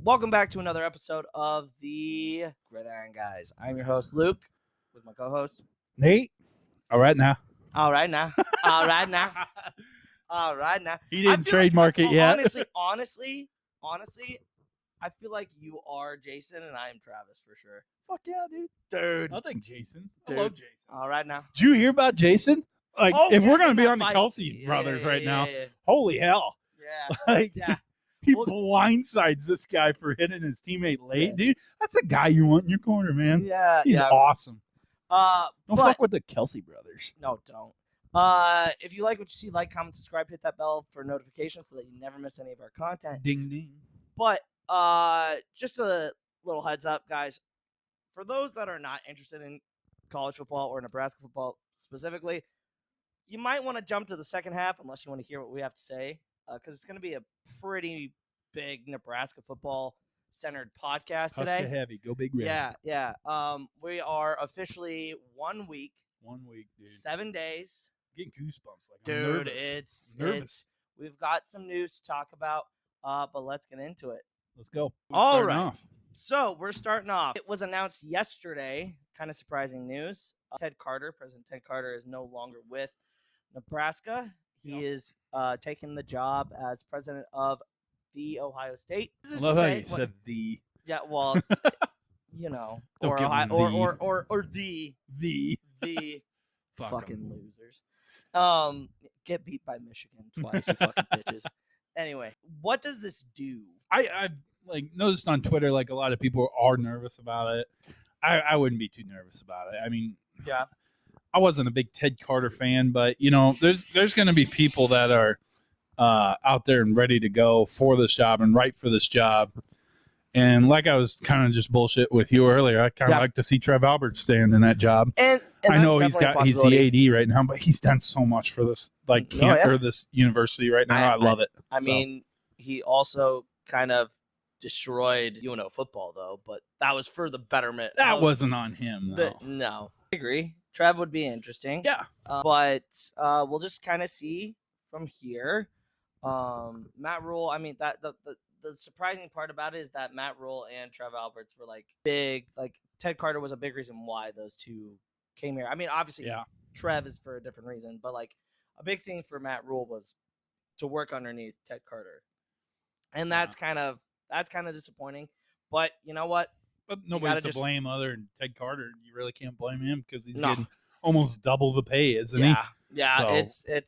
Welcome back to another episode of the Iron Guyzz. I'm your host, Luke, with my co-host, Nate. All right now. All right now. He didn't trademark it yet. Honestly, I feel like you are Jason and I am Travis for sure. Fuck yeah, dude. I'll take Jason. I love Jason. All right now. Did you hear about Jason? Like, Oh, if yeah, we're going to be that on the fight. Kelsey brothers right now, Yeah. holy hell. Yeah. Like, Yeah. he Well- blindsides this guy for hitting his teammate late, Yeah. dude. That's a guy you want in your corner, man. Yeah. He's awesome. Don't but, fuck with the Kelsey brothers. No, don't. If you like what you see, like, comment, subscribe, hit that bell for notifications so that you never miss any of our content. Ding, ding. But just a little heads up, guys. For those that are not interested in college football or Nebraska football specifically, you might want to jump to the second half unless you want to hear what we have to say, because it's going to be a pretty big Nebraska football-centered podcast Husker today. heavy. Go Big Red. Yeah. We are officially 1 week, 1 week, dude. 7 days. Getting goosebumps. Like, I'm Dude, nervous. it's nervous. We've got some news to talk about, but let's get into it. Let's go. All Starting right. off. So we're starting off. It was announced yesterday, kind of surprising news. President Ted Carter is no longer with Nebraska. He is taking the job as president of the Ohio State. I love how you said the. Yeah, well, you know, Don't or give Ohio, him or the Fuck 'em. fucking losers. Get beat by Michigan twice, you fucking bitches. Anyway, what does this do? I like noticed on Twitter, like a lot of people are nervous about it. I wouldn't be too nervous about it. I mean, Yeah. I wasn't a big Ted Carter fan, but you know, there's going to be people that are out there and ready to go for this job and right for this job. And like I was kind of just bullshit with you earlier, I kind of like to see Trev Alberts stand in that job. And I know he's the AD right now, but he's done so much for this or this university right now. I love it. I mean, he also kind of destroyed UNO football, though, but that was for the betterment. That wasn't on him, though. No, I agree. Trev would be interesting. Yeah. But we'll just kind of see from here. Matt Rule, I mean, that the surprising part about it is that Matt Rule and Trev Alberts were like big. Like Ted Carter was a big reason why those two came here. I mean, obviously, Trev is for a different reason, but like a big thing for Matt Rule was to work underneath Ted Carter, and that's kind of disappointing. But you know what? But nobody's to blame other than Ted Carter. You really can't blame him because he's getting almost double the pay, isn't he? Yeah, so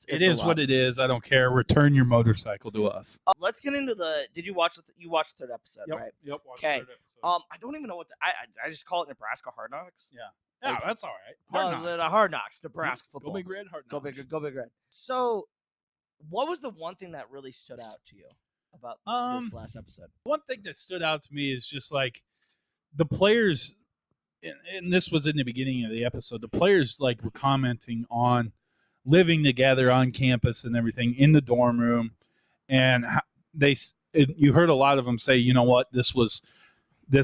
it is what it is. I don't care. Return your motorcycle to us. Let's get into the. Did you watch? You watched the third episode, right? Yep. Okay. I don't even know what I just call it Nebraska Hard Knocks. Yeah. Yeah, that's all right. The Hard Knocks, Nebraska football. Go Big Red, Hard Knocks. Go Big Red. So, what was the one thing that really stood out to you about this last episode? One thing that stood out to me is just like the players, and this was in the beginning of the episode, the players like were commenting on living together on campus and everything in the dorm room. And you heard a lot of them say, you know what, this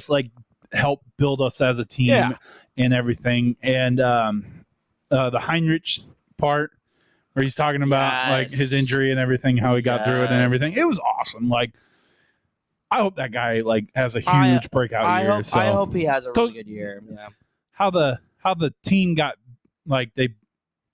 like helped build us as a team and everything. And the Heinrich part where he's talking about like his injury and everything, how he got through it and everything. It was awesome. Like, I hope that guy like has a huge breakout year. I hope he has a really good year. Yeah. How the team got like they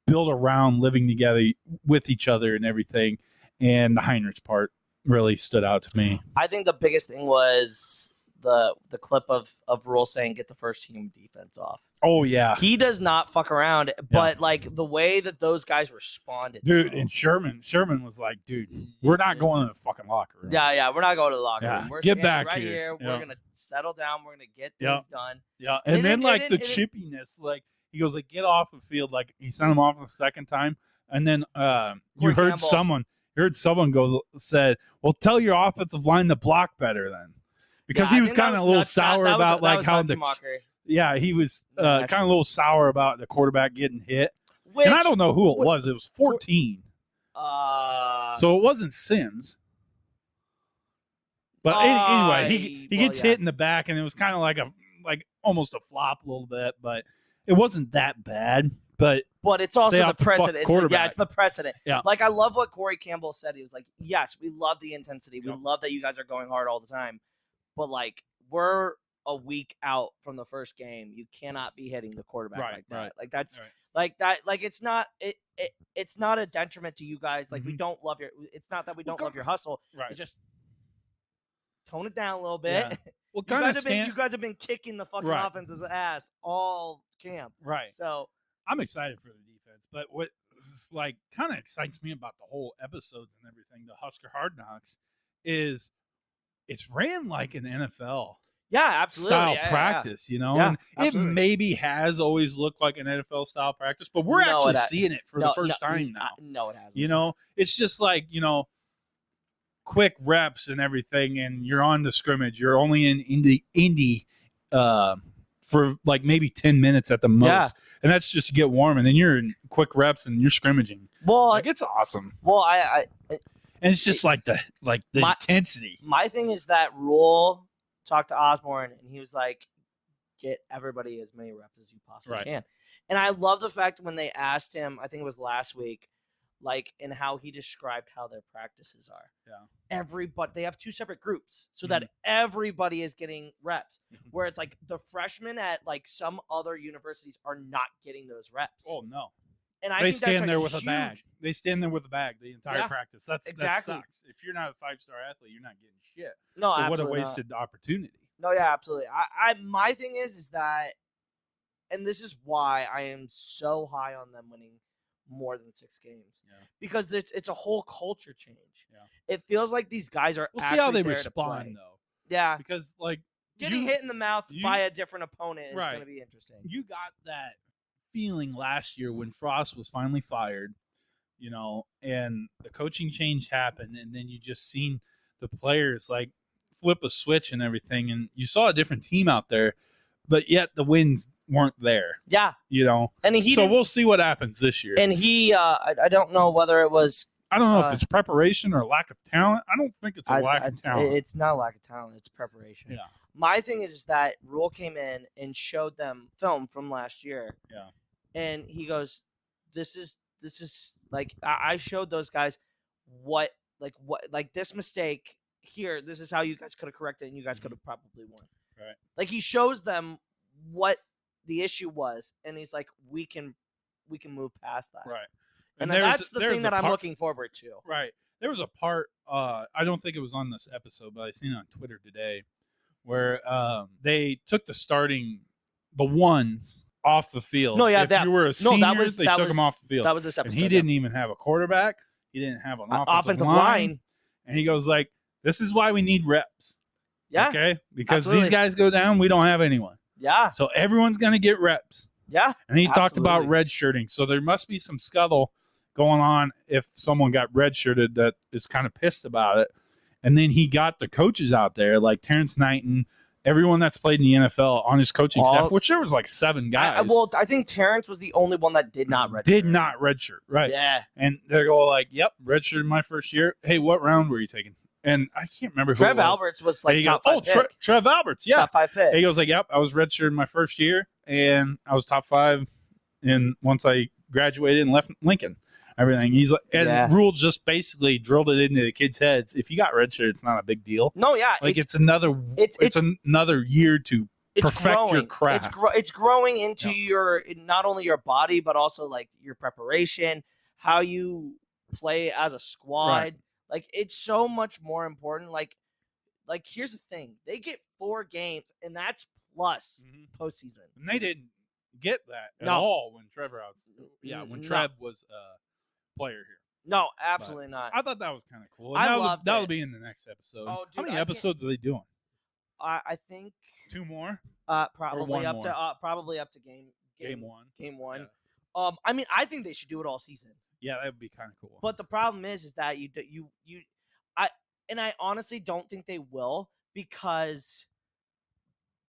built around living together with each other and everything, and the Heinrich part really stood out to me. I think the biggest thing was the clip of Rule saying get the first team defense off. Oh yeah, he does not fuck around. But like the way that those guys responded, dude. And Sherman was like, dude, we're not going to the fucking locker room. Yeah, we're not going to the locker room. We're get back right here. We're gonna settle down. We're gonna get things done. Yeah, and then like the chippiness, like he goes like get off the field. Like he sent him off a second time, and then you heard someone said, well, tell your offensive line to block better then. Because he was kind of a little sour about like how he was kind of a little sour about the quarterback getting hit. And I don't know who it was. It was 14. So it wasn't Sims. But anyway, he gets hit in the back, and it was kind of like almost a flop a little bit, but it wasn't that bad. But it's also the precedent. It's the precedent. Yeah. Like, I love what Corey Campbell said. He was like, yes, we love the intensity. We love that you guys are going hard all the time. but like we're a week out from the first game. You cannot be hitting the quarterback like that. Right. Like that's Right. like that. Like it's not it's not a detriment to you guys. Like we Mhm. don't love your. It's not that we don't love your hustle. Right. It's just tone it down a little bit. Yeah. Well, you guys have been kicking the fucking Right. offense's ass all camp. Right. So I'm excited for the defense, but what like kind of excites me about the whole episodes and everything, the Husker Hard Knocks, is it's ran like an NFL yeah, absolutely. style Yeah, practice, you know, Yeah, and absolutely. it maybe has always looked like an NFL style practice, but we're No, actually it ha- seeing it for the first time now. No, it hasn't. You know, it's just like, you know, quick reps and everything, and you're on the scrimmage. You're only in Indy for like maybe 10 minutes at the most. Yeah. And that's just to get warm, and then you're in quick reps and you're scrimmaging. Well, Like it's awesome. well, And it's just like the intensity. My thing is that Rule talked to Osborne, and he was like, "Get everybody as many reps as you possibly Right. can." And I love the fact when they asked him, I think it was last week, like, and how he described how their practices are. Yeah. Everybody, they have two separate groups so that everybody is getting reps. Mhm. Where it's like the freshmen at like some other universities are not getting those reps. Oh no. And I They think that's stand there with huge, a bag. They stand there with a bag the entire Yeah, practice. That exactly. sucks. If you're not a 5-star athlete, you're not getting shit. No, So what a absolutely not. wasted opportunity. No, yeah, absolutely. My thing is that, and this is why I am so high on them winning more than 6 games. Yeah. Because it's a whole culture change. Yeah. It feels like these guys are We'll actually see how they there to respond play. though. Yeah. Because like Getting hit in the mouth by a different opponent is Right. going to be interesting. You got that feeling last year when Frost was finally fired, you know, and the coaching change happened, and then you just seen the players like flip a switch and everything, and you saw a different team out there, but yet the wins weren't there. Yeah. You know, And so we'll see what happens this year. And he, I don't know whether it was. I don't know if it's preparation or lack of talent. I don't think it's a lack of talent. It's not a lack of talent. It's preparation. Yeah. My thing is that Rule came in and showed them film from last year. Yeah. And he goes, this is like, I showed those guys what this mistake here, this is how you guys could have corrected it, and you guys could have probably won. Right. Like, he shows them what the issue was, and he's like, we can move past that. Right. And that's the thing that I'm looking forward to. Right. There was a part, I don't think it was on this episode, but I seen it on Twitter today, where they took the ones off the field. No, yeah, if you were a senior, they took them off the field. That was this episode. And he didn't even have a quarterback. He didn't have an offensive line. And he goes like, this is why we need reps. Yeah. Okay? Because absolutely. these guys go down, we don't have anyone. Yeah. So everyone's going to get reps. Yeah. And he talked about redshirting. So there must be some scuttle going on if someone got redshirted that is kind of pissed about it. And then he got the coaches out there, like Terrence Knighton, everyone that's played in the NFL on his coaching staff, which there was like 7 guys. I think Terrence was the only one that did not redshirt. Did not redshirt, right. Yeah. And they go like, yep, redshirt my first year. Hey, what round were you taking? And I can't remember who Trev Alberts was like top 5 pick. Trev Alberts, yeah. Top 5 pick. He goes like, yep, I was redshirted my first year, and I was top 5 once I graduated and left Lincoln. Everything. He's like, and Rule just basically drilled it into the kids' heads. If you got redshirt, it's not a big deal. No, yeah. Like it's another year to perfect your craft. It's growing into your, not only your body, but also like your preparation, how you play as a squad. Right. Like it's so much more important. Like here's the thing. They get 4 games, and that's plus postseason. And they didn't get that at all when Trevor when Trev was player here. No, absolutely not. I thought that was kind of cool. That'll be in the next episode. Oh, dude, how many episodes are they doing? I think 2 more. Probably up to game one. Yeah. I mean, I think they should do it all season. Yeah, that would be kind of cool. But the problem is that I honestly don't think they will, because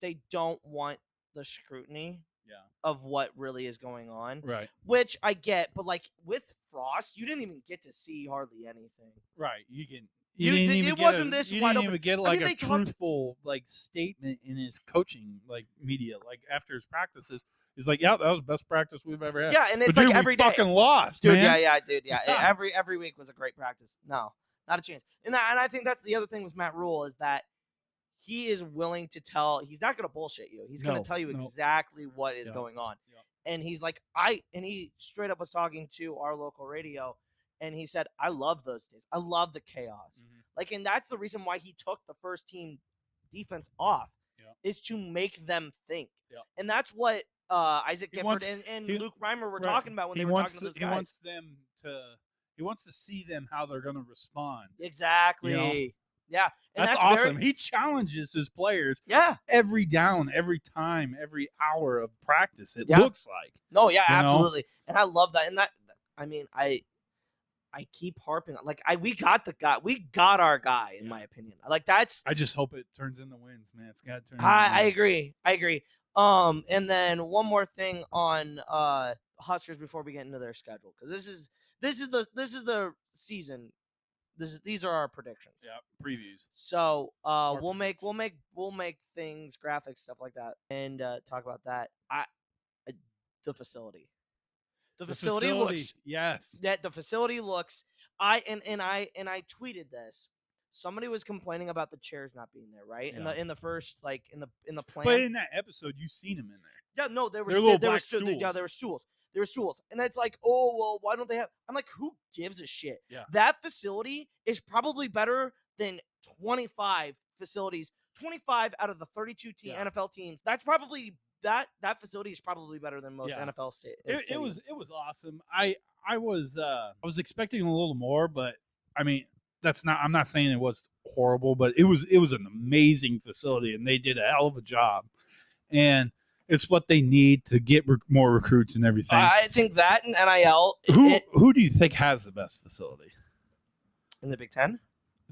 they don't want the scrutiny. Yeah. Of what really is going on. Right. Which I get, but like with Frost, you didn't even get to see hardly anything. Right. You didn't even get like a truthful like statement in his coaching like media. Like after his practices, he's like, yeah, that was the best practice we've ever had. Yeah, and it's but, like dude, every day. Fucking lost, dude. Man. Yeah, dude. Yeah. Every week was a great practice. No, not a chance. And I think that's the other thing with Matt Rule is that he is willing to tell. He's not going to bullshit you. He's going to tell you exactly what is going on. And he's like, and he straight up was talking to our local radio, and he said, I love those days. I love the chaos. Like, and that's the reason why he took the first team defense off, is to make them think. And that's what Isaac Gifford and Luke Reimer were talking about when they were talking to those guys. He wants to see them how they're going to respond. Exactly. You know? Yeah. And that's awesome. He challenges his players every down, every time, every hour of practice, it looks like. No, yeah, absolutely. Know? And I love that. And that, I mean, I keep harping on, like, we got our guy, in my opinion. Like, that's. I just hope it turns into wins, man. It's got to turn into wins. I agree. And then one more thing on Huskers before we get into their schedule, because this is the season. These are our predictions. Yeah, previews. So we'll make things, graphics, stuff like that, and talk about that. The facility. The facility looks. Yes. That the facility looks. I tweeted this. Somebody was complaining about the chairs not being there, right? Yeah. In the first, like, in the plan. But in that episode, you've seen them in there. Yeah, no, there were stools. Yeah, there were stools. There were stools. And it's like, oh, well, why don't they have? I'm like, who gives a shit? Yeah. That facility is probably better than 25 facilities. 25 out of the 32 NFL teams. That's probably that facility is probably better than most NFL stadiums. It was awesome. I was expecting a little more, but I mean, I'm not saying it was horrible, but it was an amazing facility, and they did a hell of a job. And it's what they need to get more recruits and everything. I think that and NIL. Who do you think has the best facility in the Big Ten?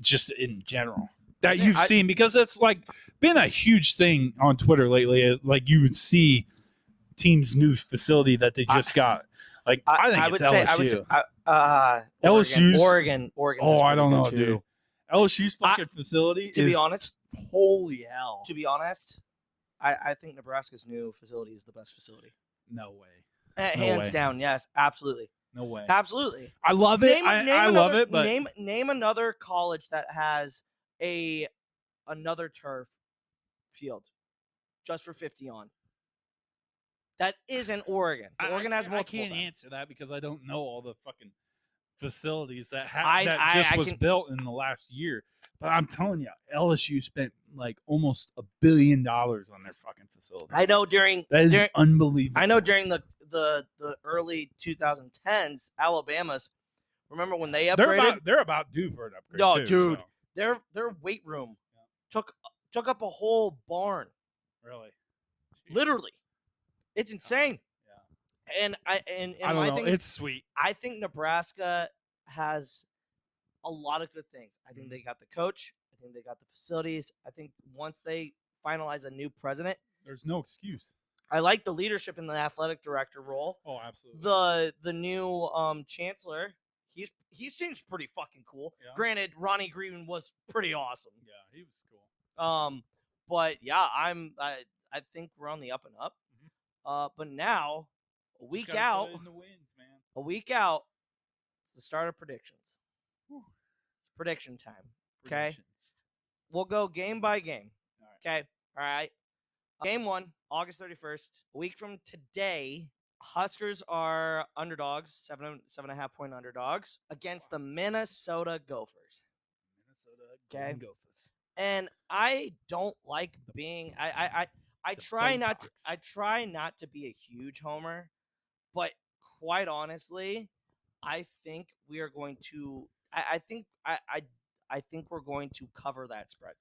Just in general that you've seen, because it's like been a huge thing on Twitter lately. Like, you would see teams' new facility that they just got. Like, I would say LSU's Oregon. Oh, I don't know, dude. LSU's fucking facility. To be honest, holy hell. To be honest, I think Nebraska's new facility is the best facility. No way. Hands down, yes, absolutely. No way. Absolutely. I love it. I love it. But name another college that has another turf field just for 50 on. That isn't Oregon. So Oregon has multiple. I can't answer that because I don't know all the fucking facilities that was built in the last year. But I'm telling you, LSU spent like almost $1 billion on their fucking facility. I know that is unbelievable. I know during the early 2010s, Alabama's. Remember when they upgraded? They're about due for an upgrade. No, too, dude, so. Their weight room took up a whole barn. Really? Jeez. Literally, it's insane. Yeah. And I don't know. It's sweet. I think Nebraska has a lot of good things. I think they got the coach. I think they got the facilities. I think once they finalize a new president, there's no excuse. I like the leadership in the athletic director role. Oh, absolutely. The new chancellor, he seems pretty fucking cool. Yeah. Granted, Ronnie Green was pretty awesome. Yeah, he was cool. But yeah, I think we're on the up and up. Mm-hmm. But now a week out, in the wins, man. A week out, it's the start of predictions. Whew. It's prediction time. Okay, we'll go game by game. All right. Okay, all right. Game 1, August 31st. A week from today, Huskers are underdogs, 7.5 point underdogs against the Minnesota Gophers. Okay. Gophers. And I don't like being. I try not to be a huge homer, but quite honestly, I think we are going to. I think we're going to cover that spread.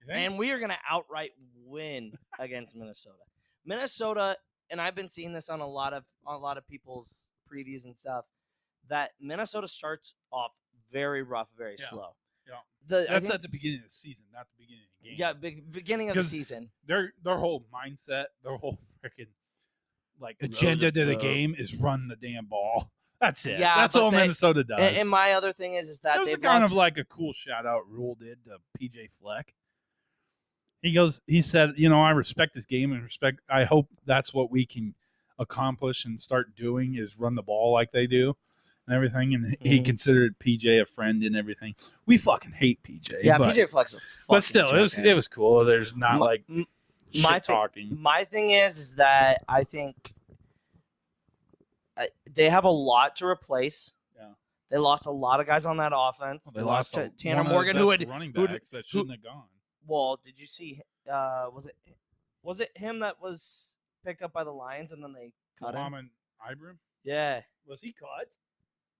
And we are going to outright win against Minnesota. Minnesota, and I've been seeing this on a lot of people's previews and stuff, that Minnesota starts off very rough, very slow. Yeah. That's at the beginning of the season, not the beginning of the game. Yeah, beginning of the season. Their whole mindset, their whole freaking agenda to the game is run the damn ball. That's it. Yeah, that's all Minnesota does. And my other thing is that it was kind of like a cool shout out Rule did to PJ Fleck. He said, I respect this game and I hope that's what we can accomplish and start doing is run the ball like they do. and everything, and he considered PJ a friend and everything. We fucking hate PJ. Yeah, but, PJ Fleck's a fucking but still, jackass. it was cool. There's not My- like shit talking. My thing is that I think they have a lot to replace. Yeah. They lost a lot of guys on that offense. Well, they lost Tanner one Morgan, of the who best running backs that shouldn't have gone. Well, did you see? Was it him that was picked up by the Lions and then they cut him? Muhammad Ibrahim? Yeah, Was he cut?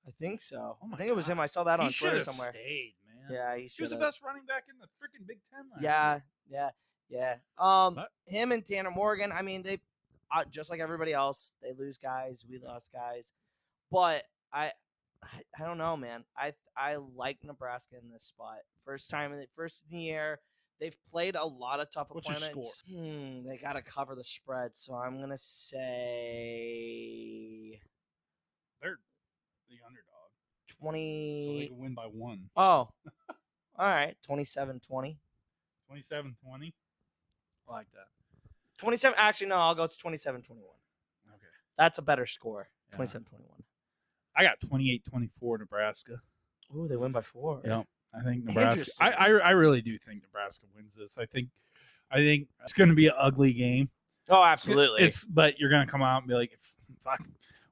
I think so. Oh my I think it was him. God. I saw that on He Twitter should've somewhere. Stayed, man. Yeah, He was the best running back in the freaking Big Ten last year. Yeah. But- Him and Tanner Morgan. I mean, they just like everybody else. They lose guys. We lost guys. But I don't know, man. I like Nebraska in this spot. First in the year. They've played a lot of tough What's your opponents. They got to cover the spread, so I'm gonna say They're the underdog. 20. So they can win by 1. Oh, all right, 27-20. 27-20. I like that. 27. Actually, no, I'll go to 27-21. Okay. That's a better score. Yeah. 27-21. I got 28-24 Nebraska. Ooh, they win by 4. Yeah, I think Nebraska. Interesting. I really do think Nebraska wins this. I think it's going to be an ugly game. Oh, absolutely. But you're going to come out and be like, fuck,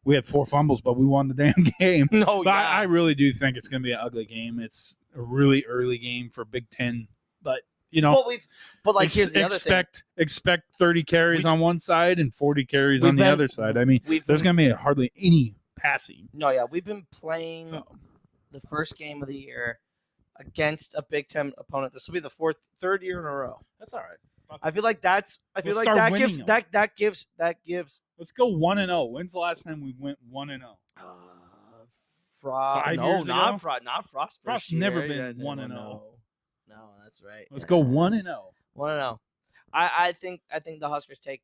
we had 4 fumbles, but we won the damn game. No, But yeah. I really do think it's going to be an ugly game. It's a really early game for Big Ten, but But here's the other thing. Expect 30 carries on one side and 40 carries We've on the been- other side. I mean, there's going to be hardly any passing. No, yeah, we've been playing So the first game of the year against a Big Ten opponent. This will be the third year in a row. that's all right. I feel like that start gives winning them. that gives. Let's go 1-0. When's the last time we went 1-0? Frost. 5 No, years not ago? Frost. Not Frost. Frost's first never year. been Yeah, 1-0. No, that's right. Let's go 1-0. 1-0. I think the Huskers take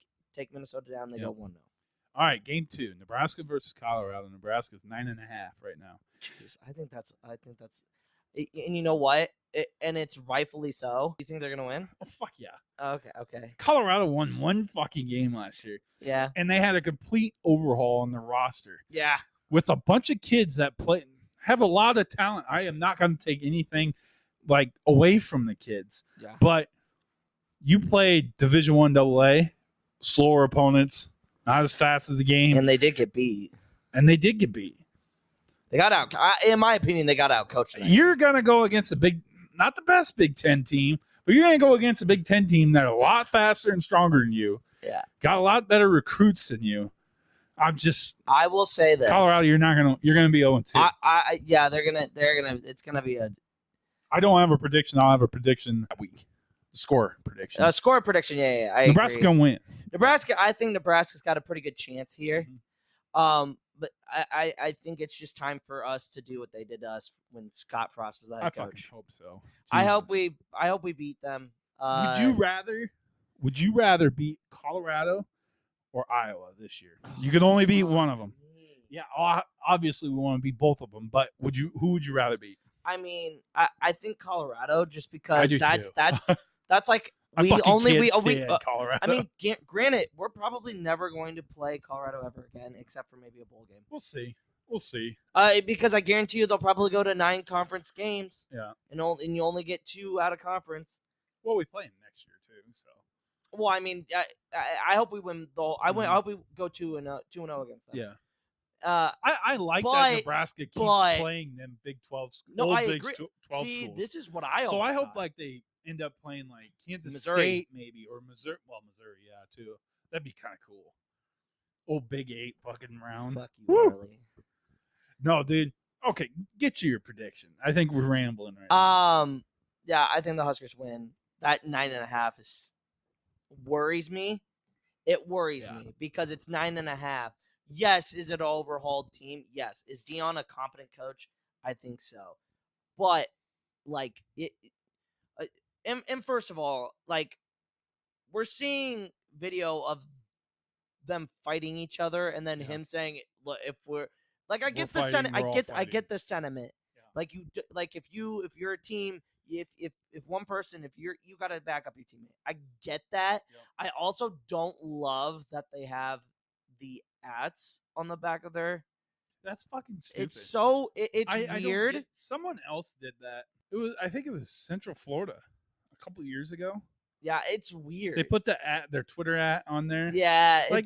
Minnesota down. They Yep. go 1-0. All right, game 2. Nebraska versus Colorado. Nebraska's 9.5 right now. Jeez, I think that's. And you know what? And it's rightfully so. You think they're gonna win? Oh, fuck yeah. Okay. Colorado won one fucking game last year, Yeah. and they had a complete overhaul on their roster Yeah. with a bunch of kids that have a lot of talent. I am not going to take anything away from the kids, Yeah. but you play Division I AA, slower opponents, not as fast as the game, And they did get beat. and they did get beat. They got out. In my opinion, they got out coached. You're going to go against not the best Big Ten team, but you're going to go against a Big Ten team that are a lot faster and stronger than you. Yeah. Got a lot better recruits than you. I will say this. Colorado, you're going to be 0-2. They're gonna. It's gonna be a I don't have a prediction. I'll have a prediction that week. Score prediction. score prediction. Yeah. I Nebraska agree. going to win. Nebraska. I think Nebraska's got a pretty good chance here. Mhm. But I think it's just time for us to do what they did to us when Scott Frost was the I head fucking coach. hope so. I hope Jesus. we beat them. Would you rather beat Colorado or Iowa this year? You can only beat one of them. Yeah, obviously we want to beat both of them, but who would you rather beat? I mean, I think Colorado just I because do that's like I we fucking only can't we stand Colorado. I mean, granted, we're probably never going to play Colorado ever again, except for maybe a bowl game. we'll see. Because I guarantee you they'll probably go to 9 conference games. Yeah. And you only get 2 out of conference. Well, we play them next year too, so. Well, I mean, I hope we win though. I hope we go 2-0 against them. Yeah. I I like but- that Nebraska keeps but- playing them Big 12 schools. No, I Big agree. 12 See, schools. this is what I. So I always hope thought. they end up playing Kansas Missouri. State maybe or Missouri. Well, Missouri, yeah, too. That'd be kind of cool. Old Big 8 fucking round. Fuck you, Woo! Harley. No, dude. Okay, get you your prediction. I think we're rambling right now. Yeah, I think the Huskers win. That 9.5 worries me. It worries Yeah. me because it's 9.5. Yes, is it an overhauled team? Yes. Is Dion a competent coach? I think so. But and first of all, we're seeing video of them fighting each other, and then him saying, "Look, if we're I get the fighting, we're all I fighting." get the sentiment. Yeah. If you're a team, if one person, if you got to back up your teammate. I get that. Yep. I also don't love that they have the ats on the back of their That's fucking stupid. It's I weird. don't get, someone else did that. I think it was Central Florida a couple years ago. Yeah, it's weird. They put their Twitter on there. Yeah, Like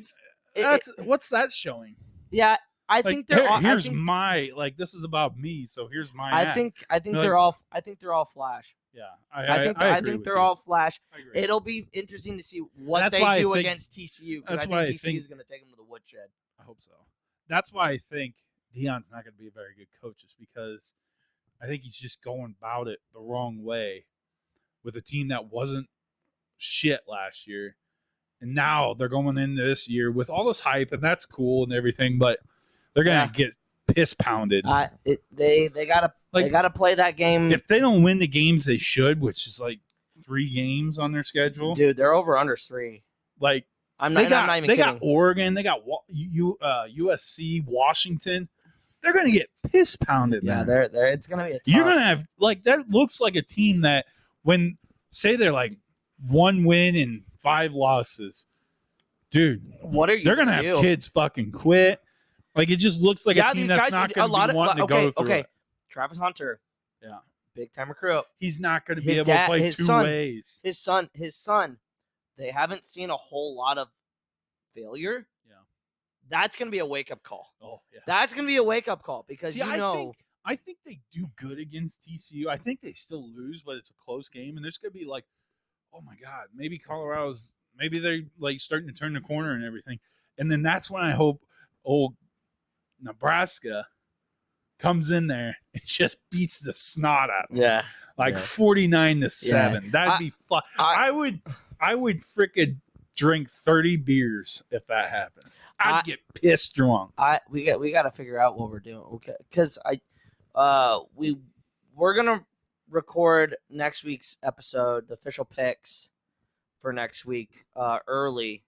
what's that showing? Yeah, I Like, think they're all. here's my this is about me, so here's my I ad. think Like, they're all. I think they're all flash. Yeah, I think they're all flash. I agree. It'll be interesting to see what That's they why I do think- against TCU because that's I why think I TCU is going to take them to the woodshed. I hope so. That's why I think Deion's not going to be a very good coach, is because I think he's just going about it the wrong way with a team that wasn't shit last year. And now they're going into this year with all this hype, and that's cool and everything, but they're going to get piss pounded. They gotta play that game. If they don't win the games they should, which is like 3 games on their schedule, Dude, they're over under 3. like I'm they not even kidding. got Oregon, they got USC, Washington. They're going to get piss pounded. Yeah, man. they're it's going to be a tough. You're going to have that looks like a team that when say they're like 1 win and 5 losses. Dude, what are you? They're going to have kids fucking quit. Like, it just looks like a team that's not going to be wanting to go through it. Travis Hunter. Yeah. Big time recruit. He's not going to be able to play 2 ways. His son. They haven't seen a whole lot of failure. Yeah. That's going to be a wake-up call. Oh, yeah. That's going to be a wake-up call because I think they do good against TCU. I think they still lose, but it's a close game. And there's going to be like, oh, my God, maybe maybe they're like starting to turn the corner and everything. And then that's when I hope old Nebraska comes in there and just beats the snot out of them. Yeah. 49-7. Yeah. That'd be fun. I would freaking drink 30 beers if that happened. I'd get pissed drunk. We got to figure out what we're doing. Okay. Cuz we're going to record next week's episode, the official picks for next week early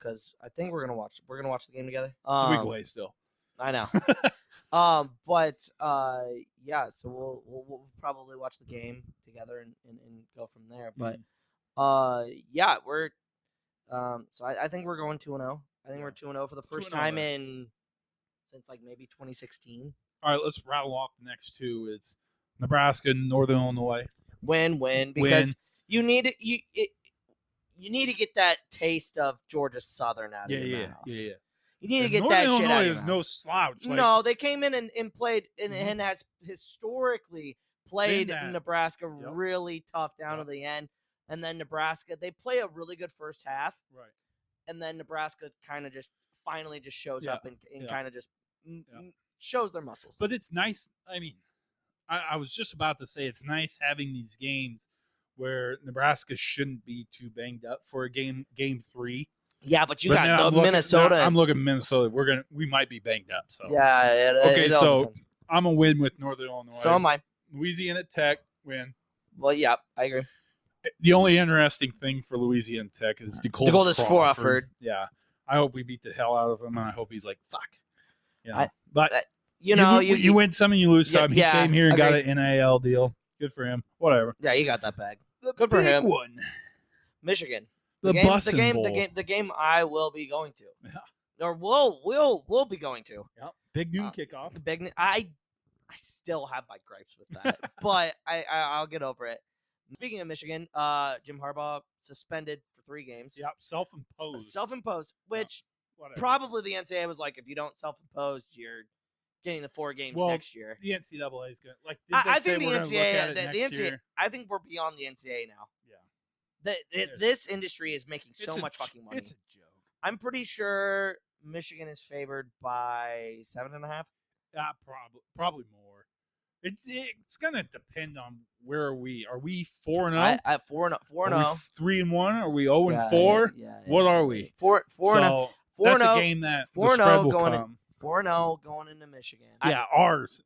cuz I think we're going to watch the game together. It's a week away still. I know. Yeah, so we'll probably watch the game together and go from there. But yeah, we're so I think we're going 2-0. I think we're 2-0 for the first time since like maybe 2016. All right, let's rattle off the next 2. It's Nebraska and Northern Illinois. Win because you need to get that taste of Georgia Southern out of your mouth. Yeah. You need to get that shit out of your mouth. No slouch. No, they came in and played and has historically played Nebraska really tough down to the end. And then Nebraska, they play a really good first half. Right. And then Nebraska kind of just finally just shows up and kind of just shows their muscles. But it's nice. I mean, I was just about to say it's nice having these games where Nebraska shouldn't be too banged up for a game 3. Yeah, but you got Minnesota. I'm looking at Minnesota. We might be banged up. So yeah. So I'm a win with Northern Illinois. So am I. Louisiana Tech win. Well, yeah, I agree. The only interesting thing for Louisiana Tech is DeColdis Crawford. Yeah, I hope we beat the hell out of him, and I hope he's like fuck. But you win some and you lose some. He came here and got agreed. an NIL deal. Good for him. Whatever. Yeah, you got that bag. Good for him. One. Michigan. The game I will be going to. Yeah. Or we'll be going to. Yep. Big noon kickoff. I still have my gripes with that, but I'll get over it. Speaking of Michigan, Jim Harbaugh suspended for 3 games. Yep, self-imposed. Which probably the NCAA was like, if you don't self-impose, you're getting the 4 games next year. The NCAA is good. Like I think the NCAA. I think we're beyond the NCAA now. Yeah. This industry is making so much fucking money. It's a joke. I'm pretty sure Michigan is favored by 7.5. Probably more. It's gonna depend on where are we. Are we 4-0? At 4-0. 3-1? Are we 0-4? Yeah. What are we? 4-0. That's a game that the spread will come. 4-0 going into Michigan. Yeah, ours.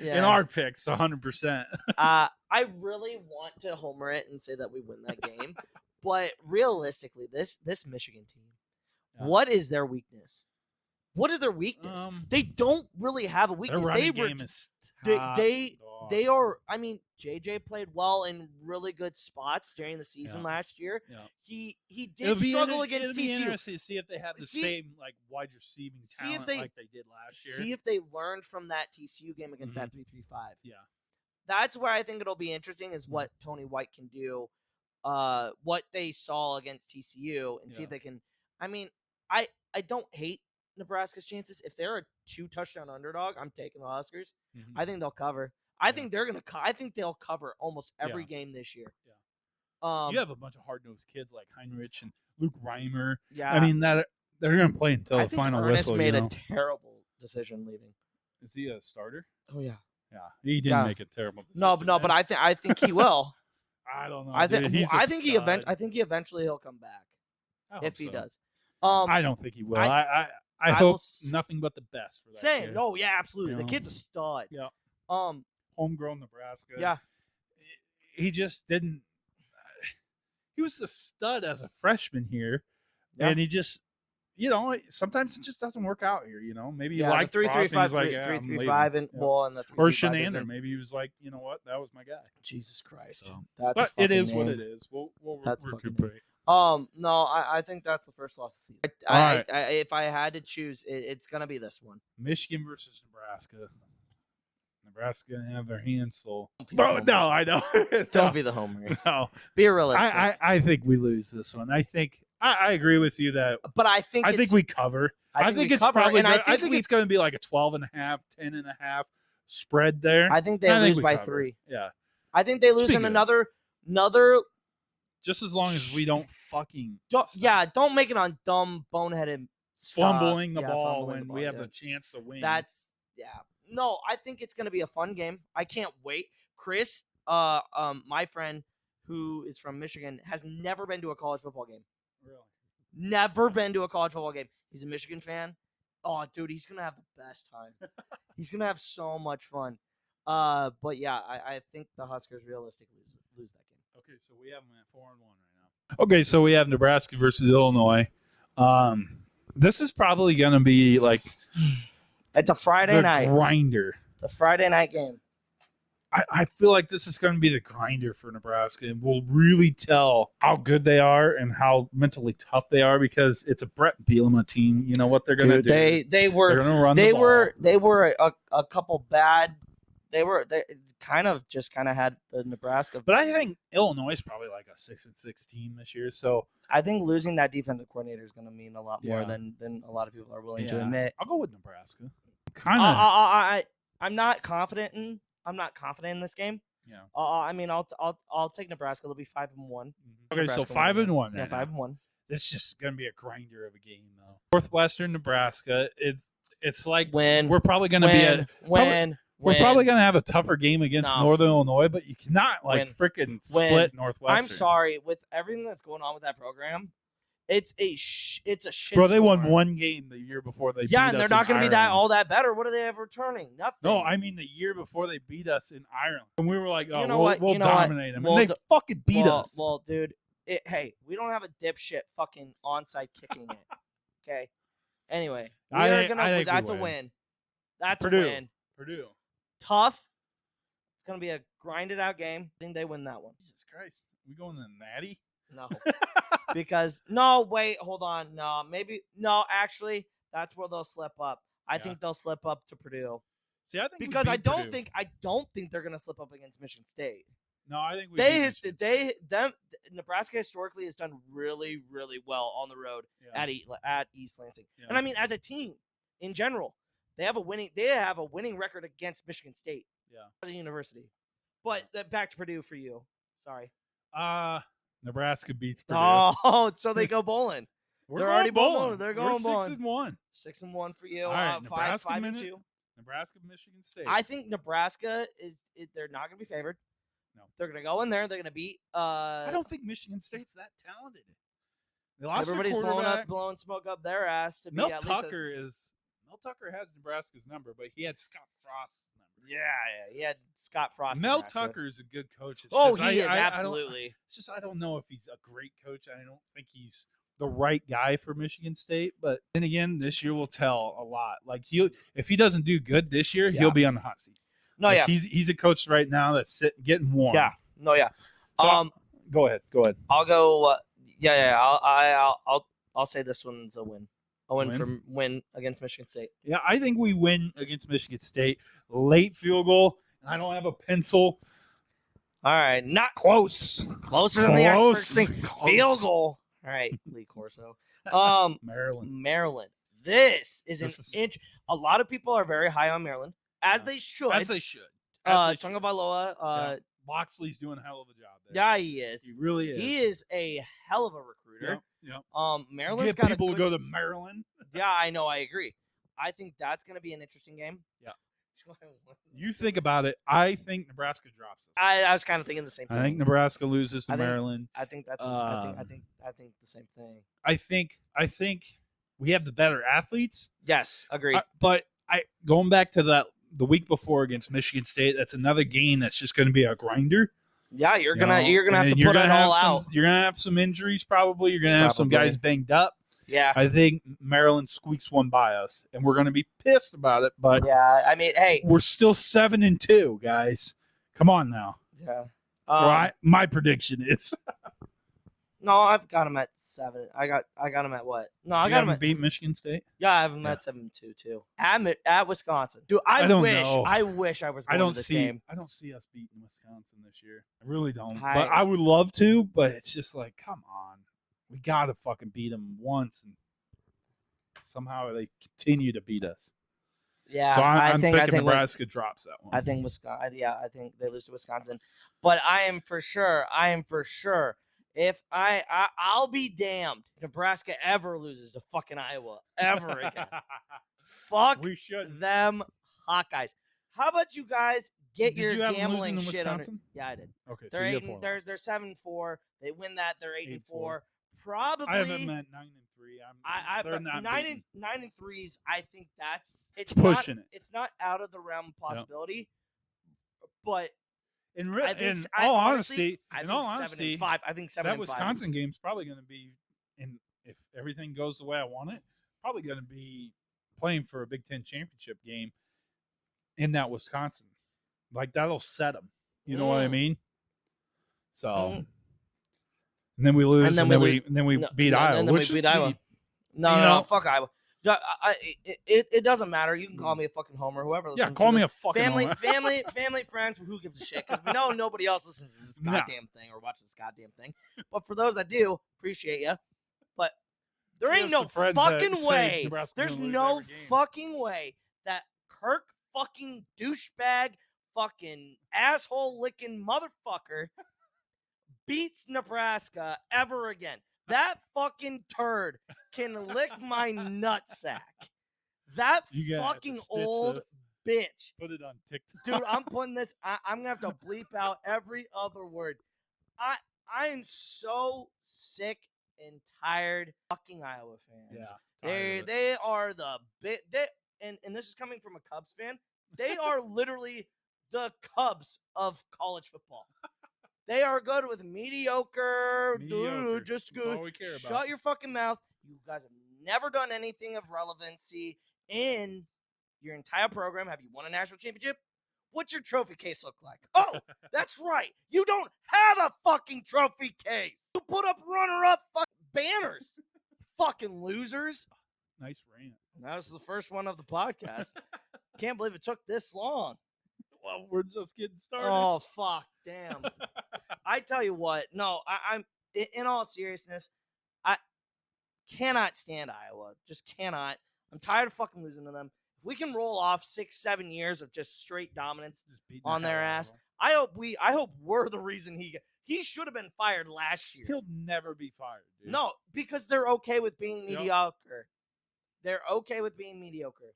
In our picks, 100%. I really want to homer it and say that we win that game, but realistically, this Michigan team, what is their weakness? What is their weakness? They don't really have a Their weakness. running game is top dog. They are. I mean, JJ played well in really good spots during the season last year. Yeah. He did struggle against TCU. It'll be interesting to see if they have the same like wide receiving talent like they did last year. See if they learned from that TCU game against that 3-3-5. Yeah. That's where I think it'll be interesting is what Tony White can do, what they saw against TCU, and see if they can. I mean, I don't hate Nebraska's chances. If they're a 2-touchdown underdog, I'm taking the Huskers. I think they'll cover. I think they're gonna. I think they'll cover almost every game this year. Yeah. You have a bunch of hard-nosed kids like Heinrich and Luke Reimer. Yeah. I mean that they're gonna play until the final Ernest whistle. Made a terrible decision leaving. Is he a starter? Oh yeah. Yeah, he didn't make a terrible decision. No, but I think he will. I don't know. I think he eventually he'll come back if he does. I don't think he will. I hope nothing but the best for that. Same. Oh yeah, absolutely. The kid's a stud. Yeah. Homegrown Nebraska. Yeah. He just didn't. He was a stud as a freshman here, and he just. Sometimes it just doesn't work out here. Maybe he liked 3-3-5, like 3-3-5, and the or Shenander. Maybe he was like, you know what, that was my guy. Jesus Christ, so, that's but it is name. what it is. We'll recuperate. No, I think that's the first loss of the season. I, if I had to choose, it's gonna be this one: Michigan versus Nebraska. Nebraska gonna have their hands full. No, I know. Don't be the homer. No, be realistic. I think we lose this one. I agree with you that, but I think we cover. I think it's probably. I think it's going to be like a 12.5, 10.5 spread there. I think they lose by 3. Yeah, I think they lose in another. Just as long as we don't fucking. Don't make it on dumb boneheaded fumbling the ball when we have the chance to win. No, I think it's going to be a fun game. I can't wait. Chris, my friend who is from Michigan, has never been to a college football game. Really? Never been to a college football game. He's a Michigan fan. Oh, dude, he's going to have the best time. He's going to have so much fun. But yeah, I think the Huskers realistically lose that game. Okay, so we have them at 4-1 right now. Okay, so we have Nebraska versus Illinois. This is probably going to be like it's a Friday night grinder. It's a Friday night game. I feel like this is going to be the grinder for Nebraska, and we'll really tell how good they are and how mentally tough they are because it's a Brett Bielema team. You know what they're going to do? They were going to run the ball. They were a couple bad. They kind of had the Nebraska. But I think Illinois is probably like a 6-6 team this year. So I think losing that defensive coordinator is going to mean a lot more than a lot of people are willing to admit. I'll go with Nebraska. Kind of. I'm not confident in this game. Yeah. I mean, I'll take Nebraska. They'll be 5-1. Okay, so 5-1. Yeah, 5-1. It's just gonna be a grinder of a game, though. Northwestern Nebraska. It's like we're probably gonna we're probably gonna have a tougher game against Northern Illinois, but you cannot freaking split Northwestern. I'm sorry, with everything that's going on with that program. It's a shit. Bro, they won one game the year before they beat us. And they're not going to be all that better. What do they have returning? Nothing. No, I mean the year before they beat us in Ireland. And we were like, we'll dominate them. And they fucking beat us. Well, dude, hey, we don't have a dipshit fucking onside kicking it. Okay? Anyway, that's a win. That's a win. Purdue. Tough. It's going to be a grinded out game. I think they win that one. Jesus Christ. We going to the Natty? No. Because hold on. Actually, that's where they'll slip up. I think they'll slip up to Purdue. See, I think because I don't think they're gonna slip up against Michigan State. No, I think Nebraska historically has done really, really well on the road at East Lansing. Yeah. And I mean, as a team in general, they have a winning record against Michigan State. Yeah. As a university. But back to Purdue for you. Sorry. Nebraska beats Purdue. Oh, so they go bowling. They're already bowling. They're going bowling. 6-1. 6-1 for you. All right, 5-2. Nebraska, Michigan State. I think Nebraska is they're not going to be favored. No, they're going to go in there. They're going to beat. I don't think Michigan State's that talented. Everybody's blowing smoke up their ass to be. Mel Tucker has Nebraska's number, but he had Scott Frost's number. Yeah, he had Scott Frost. Mel Tucker is a good coach. He is absolutely. It's just I don't know if he's a great coach. I don't think he's the right guy for Michigan State. But then again, this year will tell a lot. Like if he doesn't do good this year, he'll be on the hot seat. No, like yeah. He's a coach right now that's getting warm. Yeah. No, yeah. So go ahead. I'll go. Yeah. I'll say this one's a win. A win against Michigan State. Yeah, I think we win against Michigan State. Late field goal. I don't have a pencil. All right, not close. Closer than the experts think. Field goal. All right, Lee Corso. Maryland. This is an inch. A lot of people are very high on Maryland, as they should. Tagovailoa. Loxley's doing a hell of a job there. Yeah, he is. He really is. He is a hell of a recruiter. Yep. Maryland's got people to go to Maryland. Yeah, I know. I agree. I think that's going to be an interesting game. Yeah. You think about it. I think Nebraska drops it. I was kind of thinking the same thing. I think Nebraska loses to Maryland. I think that's. I think the same thing. I think we have the better athletes. Yes, agreed. But going back to the week before against Michigan State, that's another game that's just going to be a grinder. Yeah, you're gonna have to put it all out. You're gonna have some injuries probably. You're gonna have some guys banged up. Yeah, I think Maryland squeaks one by us, and we're gonna be pissed about it. But yeah, I mean, hey, we're still 7-2, guys. Come on now. Yeah. My prediction is. No, I've got them at 7. I got them at what? No, I got them at beat Michigan State. Yeah, I have them at 7-2 too. At Wisconsin, dude. I wish I was going to this game. I don't see us beating Wisconsin this year. I really don't. But I would love to. But it's just like, come on, we gotta fucking beat them once, and somehow they continue to beat us. Yeah, so I'm thinking Nebraska drops that one. I think Wisconsin. Yeah, I think they lose to Wisconsin. But I am for sure. If I'll be damned if Nebraska ever loses to fucking Iowa ever again. Fuck them Hawkeyes. How about you guys get your gambling shit on? Yeah, I did. Okay, they're 7-4. They win that. They're 8-4. Probably. I have them at 9-3. 9-3s. I think it's pushing it. It's not out of the realm of possibility, but. In all honesty, 7-5. I think 7-5. That Wisconsin game's probably going to be, if everything goes the way I want it, probably going to be playing for a Big Ten championship game in that Wisconsin. Like that'll set them. You know what I mean? So, and then we lose, and then we beat Iowa. And then we beat Iowa. No, fuck Iowa. It doesn't matter. You can call me a fucking homer, whoever listens. Yeah, call me a fucking homer. family, friends. Who gives a shit? Because we know nobody else listens to this goddamn thing or watches this goddamn thing. But for those that do, appreciate you. But there ain't no fucking way. There's no fucking way that Kirk fucking douchebag fucking asshole licking motherfucker beats Nebraska ever again. That fucking turd can lick my nutsack. That fucking old bitch. Put it on TikTok. Dude, I'm putting this. I'm going to have to bleep out every other word. I am so sick and tired of fucking Iowa fans. Yeah. They are the bit. And this is coming from a Cubs fan. They are literally the Cubs of college football. They are good with mediocre. Dude, just good. That's all we care about. Shut your fucking mouth. You guys have never done anything of relevancy in your entire program. Have you won a national championship? What's your trophy case look like? Oh, that's right. You don't have a fucking trophy case. You put up runner-up fucking banners. Fucking losers. Nice rant. That was the first one of the podcast. Can't believe it took this long. Well, we're just getting started. Oh, fuck. Damn. I tell you what. No, I'm in all seriousness, I cannot stand Iowa. Just cannot. I'm tired of fucking losing to them. If we can roll off 6-7 years of just straight dominance on their ass, I hope we're the reason he should have been fired last year. He'll never be fired, dude. No, because they're okay with being mediocre. They're okay with being mediocre.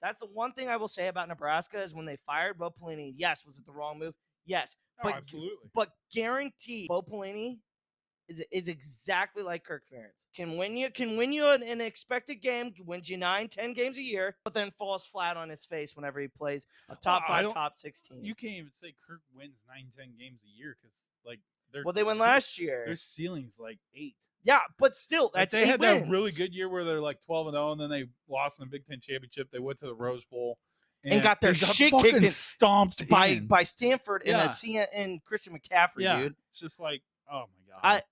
That's the one thing I will say about Nebraska is when they fired Bo Pelini, yes, was it the wrong move? Yes. But, absolutely. But guarantee Bo Pelini is exactly like Kirk Ferentz. Can win you an expected game, wins you 9-10 games a year, but then falls flat on his face whenever he plays a top 5, top 16. You can't even say Kirk wins 9-10 games a year because they win last year. Their ceiling's like 8. Yeah, but still, Like, that's they 8 had wins. that really good year where they're like 12-0, and then they lost in the Big Ten championship. They went to the Rose Bowl and got their they shit fucking kicked in stomped in. by Stanford Yeah. and Christian McCaffrey, Yeah, dude. it's just like, oh my god.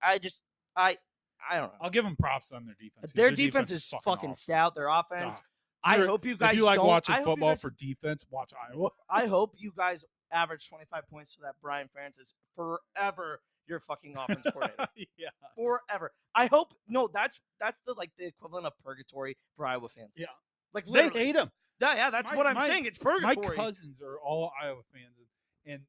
I don't know. I'll give them props on their defense. Their defense is fucking awesome. stout. Their offense. God. I hope you guys if you like don't. watching I hope football you guys, for defense, watch Iowa. I hope you guys average 25 points so that Brian Ferentz is forever your fucking offense coordinator. Yeah. Forever. I hope that's the the equivalent of purgatory for Iowa fans. Yeah. Like They literally. hate him. Yeah, that's what I'm saying. It's purgatory. My cousins are all Iowa fans, and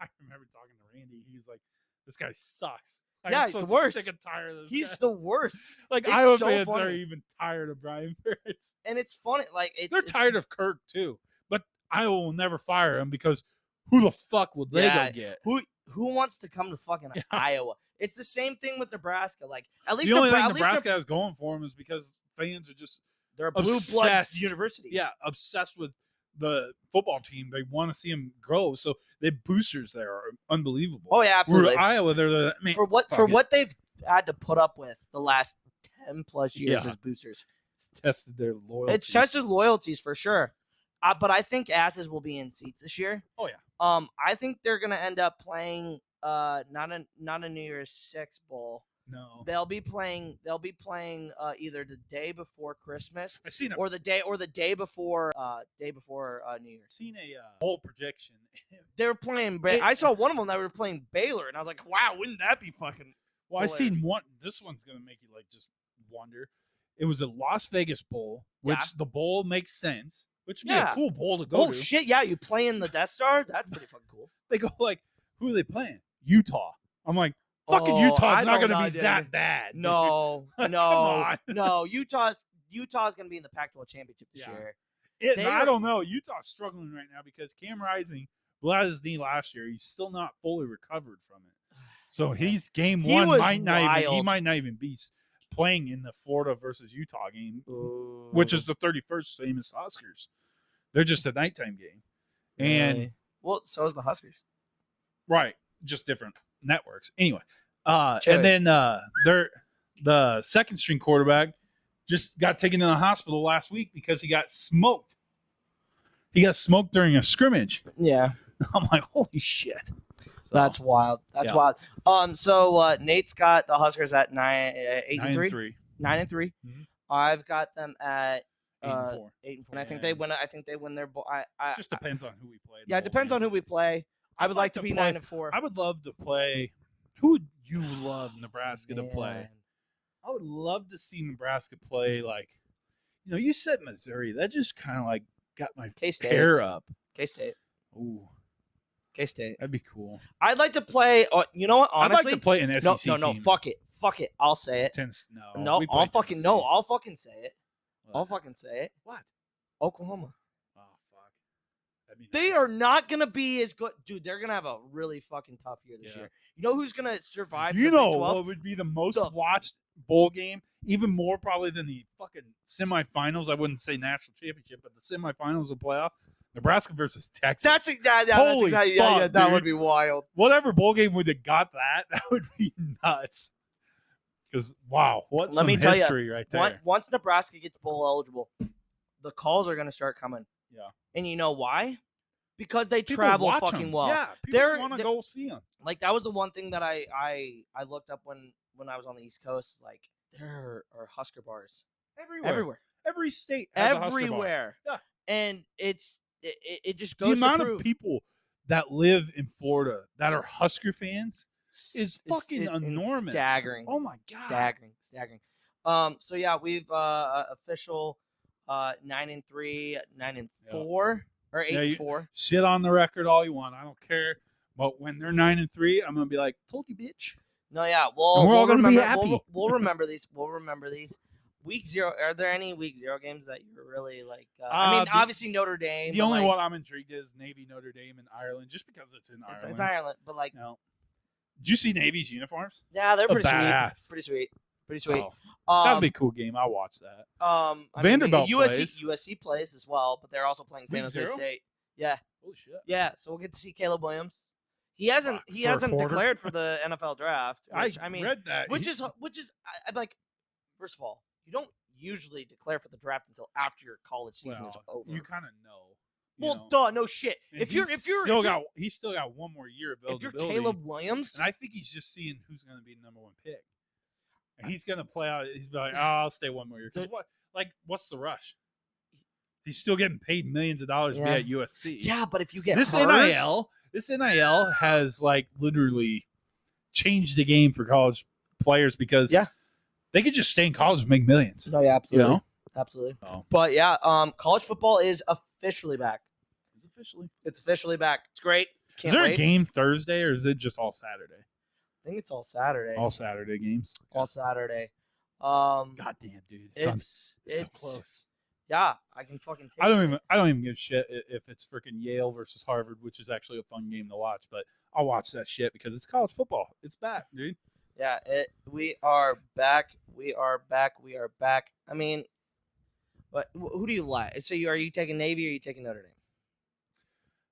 I remember talking to Randy. He's like, "This guy sucks." Yeah, I'm so he's the worst. sick and tired of this He's guy. the worst. Like, It's Iowa so fans funny. are even tired of Brian Ferentz. And it's funny. They're tired of Kirk too, but Iowa will never fire him because who the fuck will they go get? Who wants to come to fucking Iowa? It's the same thing with Nebraska. Like at least the only thing Nebraska has going for him is because fans are just they're a blue blood obsessed. university. Yeah, obsessed with the football team. They want to see him grow, so the boosters there are unbelievable. Oh yeah, absolutely. Where Iowa, they're for what they've had to put up with the last 10 plus years Yeah. as boosters. It's tested their loyalty. It's tested loyalties for sure. But I think asses will be in seats this year. Oh yeah. I think they're gonna end up playing not a New Year's Six bowl. No. They'll be playing either the day before Christmas I seen or the day before New Year's. Seen a bowl prediction. They were playing. I saw one of them that were playing Baylor, and I was like, "Wow, wouldn't that be fucking?" Well, I seen one. This one's gonna make you like just wonder. It was a Las Vegas bowl, which the bowl makes sense. Which would be a cool bowl to go to. Oh shit! Yeah, you play in the Death Star? That's pretty fucking cool. They go like, who are they playing? Utah. I'm like, fucking Utah's not gonna be that bad. Dude. No, Come no, on. no. Utah's gonna be in the Pac-12 championship this year. I don't know. Utah's struggling right now because Cam Rising blew out his knee last year. He's still not fully recovered from it. So he's game one might not even be playing in the Florida versus Utah game, which is the 31st, same as Huskers. They're just a nighttime game, and well, so is the Huskers. Right, just different networks. Anyway, and then the second string quarterback just got taken to the hospital last week because he got smoked. He got smoked during a scrimmage. Yeah, I'm like, holy shit. So, that's wild. That's wild. So Nate's got the Huskers at 8-3. 9-3. Mm-hmm. I've got them at 8-4. 8-4. And I think they win. I think they win their bowl. Just depends on who we play. Yeah, it depends on who we play. I would like to be 9-4. I would love to play. Who would you love Nebraska to play? I would love to see Nebraska play like, you said Missouri. That just kind of like got my hair up. K-State. Ooh. K-State. That'd be cool. I'd like to play. You know what? Honestly, I'd like to play an SEC team. No. Fuck it. I'll say it. I'll fucking say it. What? I'll fucking say it. What? Oklahoma. Oh fuck. That'd be nice. They are not gonna be as good, dude. They're gonna have a really fucking tough year this year. You know who's gonna survive? You know what would be the most watched bowl game, even more probably than the fucking semifinals. I wouldn't say national championship, but the semifinals of playoff. Nebraska versus Texas. That's exactly. That would be wild. Whatever bowl game would have got that would be nuts. Because let me tell you, right there. Once Nebraska gets bowl eligible, the calls are gonna start coming. Yeah. And you know why? Because they travel fucking well. Yeah, people want to go see them. Like that was the one thing that I looked up when I was on the East Coast. Like there are Husker bars everywhere. Every state has a Husker bar. Everywhere. Yeah. And it just goes the amount to prove. of people that live in Florida that are Husker fans is fucking enormous. Staggering. Oh my god. Staggering. So yeah, we've official 9-3, 9-4, or 8-4. Shit on the record all you want. I don't care. But when they're 9-3, I'm gonna be like, told you, bitch. No, yeah. Well, we're all gonna be happy. We'll remember these. Week 0. Are there any week 0 games that you're really like? I mean, obviously Notre Dame. The only one I'm intrigued is Navy, Notre Dame, and Ireland, just because it's in Ireland. It's Ireland, but like. No. Did you see Navy's uniforms? Yeah, they're pretty badass. sweet. Pretty sweet. Oh, that'd be a cool game. I'll watch that. Vanderbilt plays. USC plays as well, but they're also playing San Jose State. Yeah. Holy shit. Yeah, so we'll get to see Caleb Williams. He hasn't For a quarter? declared for the NFL draft. Which, I mean, read that. which is I'm like, first of all, you don't usually declare for the draft until after your college season is over. You kind of know. Well, duh, no shit. And If you're he's still got one more year of if you're eligibility. Caleb Williams, and I think he's just seeing who's going to be the number 1 pick. And he's going to play out. He's like, oh, I'll stay one more year. Because what's the rush? He's still getting paid millions of dollars to be at USC. Yeah, but if you get this hurt, NIL has like literally changed the game for college players because they could just stay in college and make millions. No, yeah, absolutely, you know? Absolutely. Oh. But yeah, college football is officially back. It's officially back. It's great. Is there a game Thursday or is it just all Saturday? I think it's all Saturday. All Saturday games. All Saturday. God damn, dude. It's so close. Yeah, I can fucking. I don't even give a shit if it's freaking Yale versus Harvard, which is actually a fun game to watch. But I'll watch that shit because it's college football. It's back, dude. Yeah, we are back. We are back. We are back. I mean, who do you like? So are you taking Navy or are you taking Notre Dame?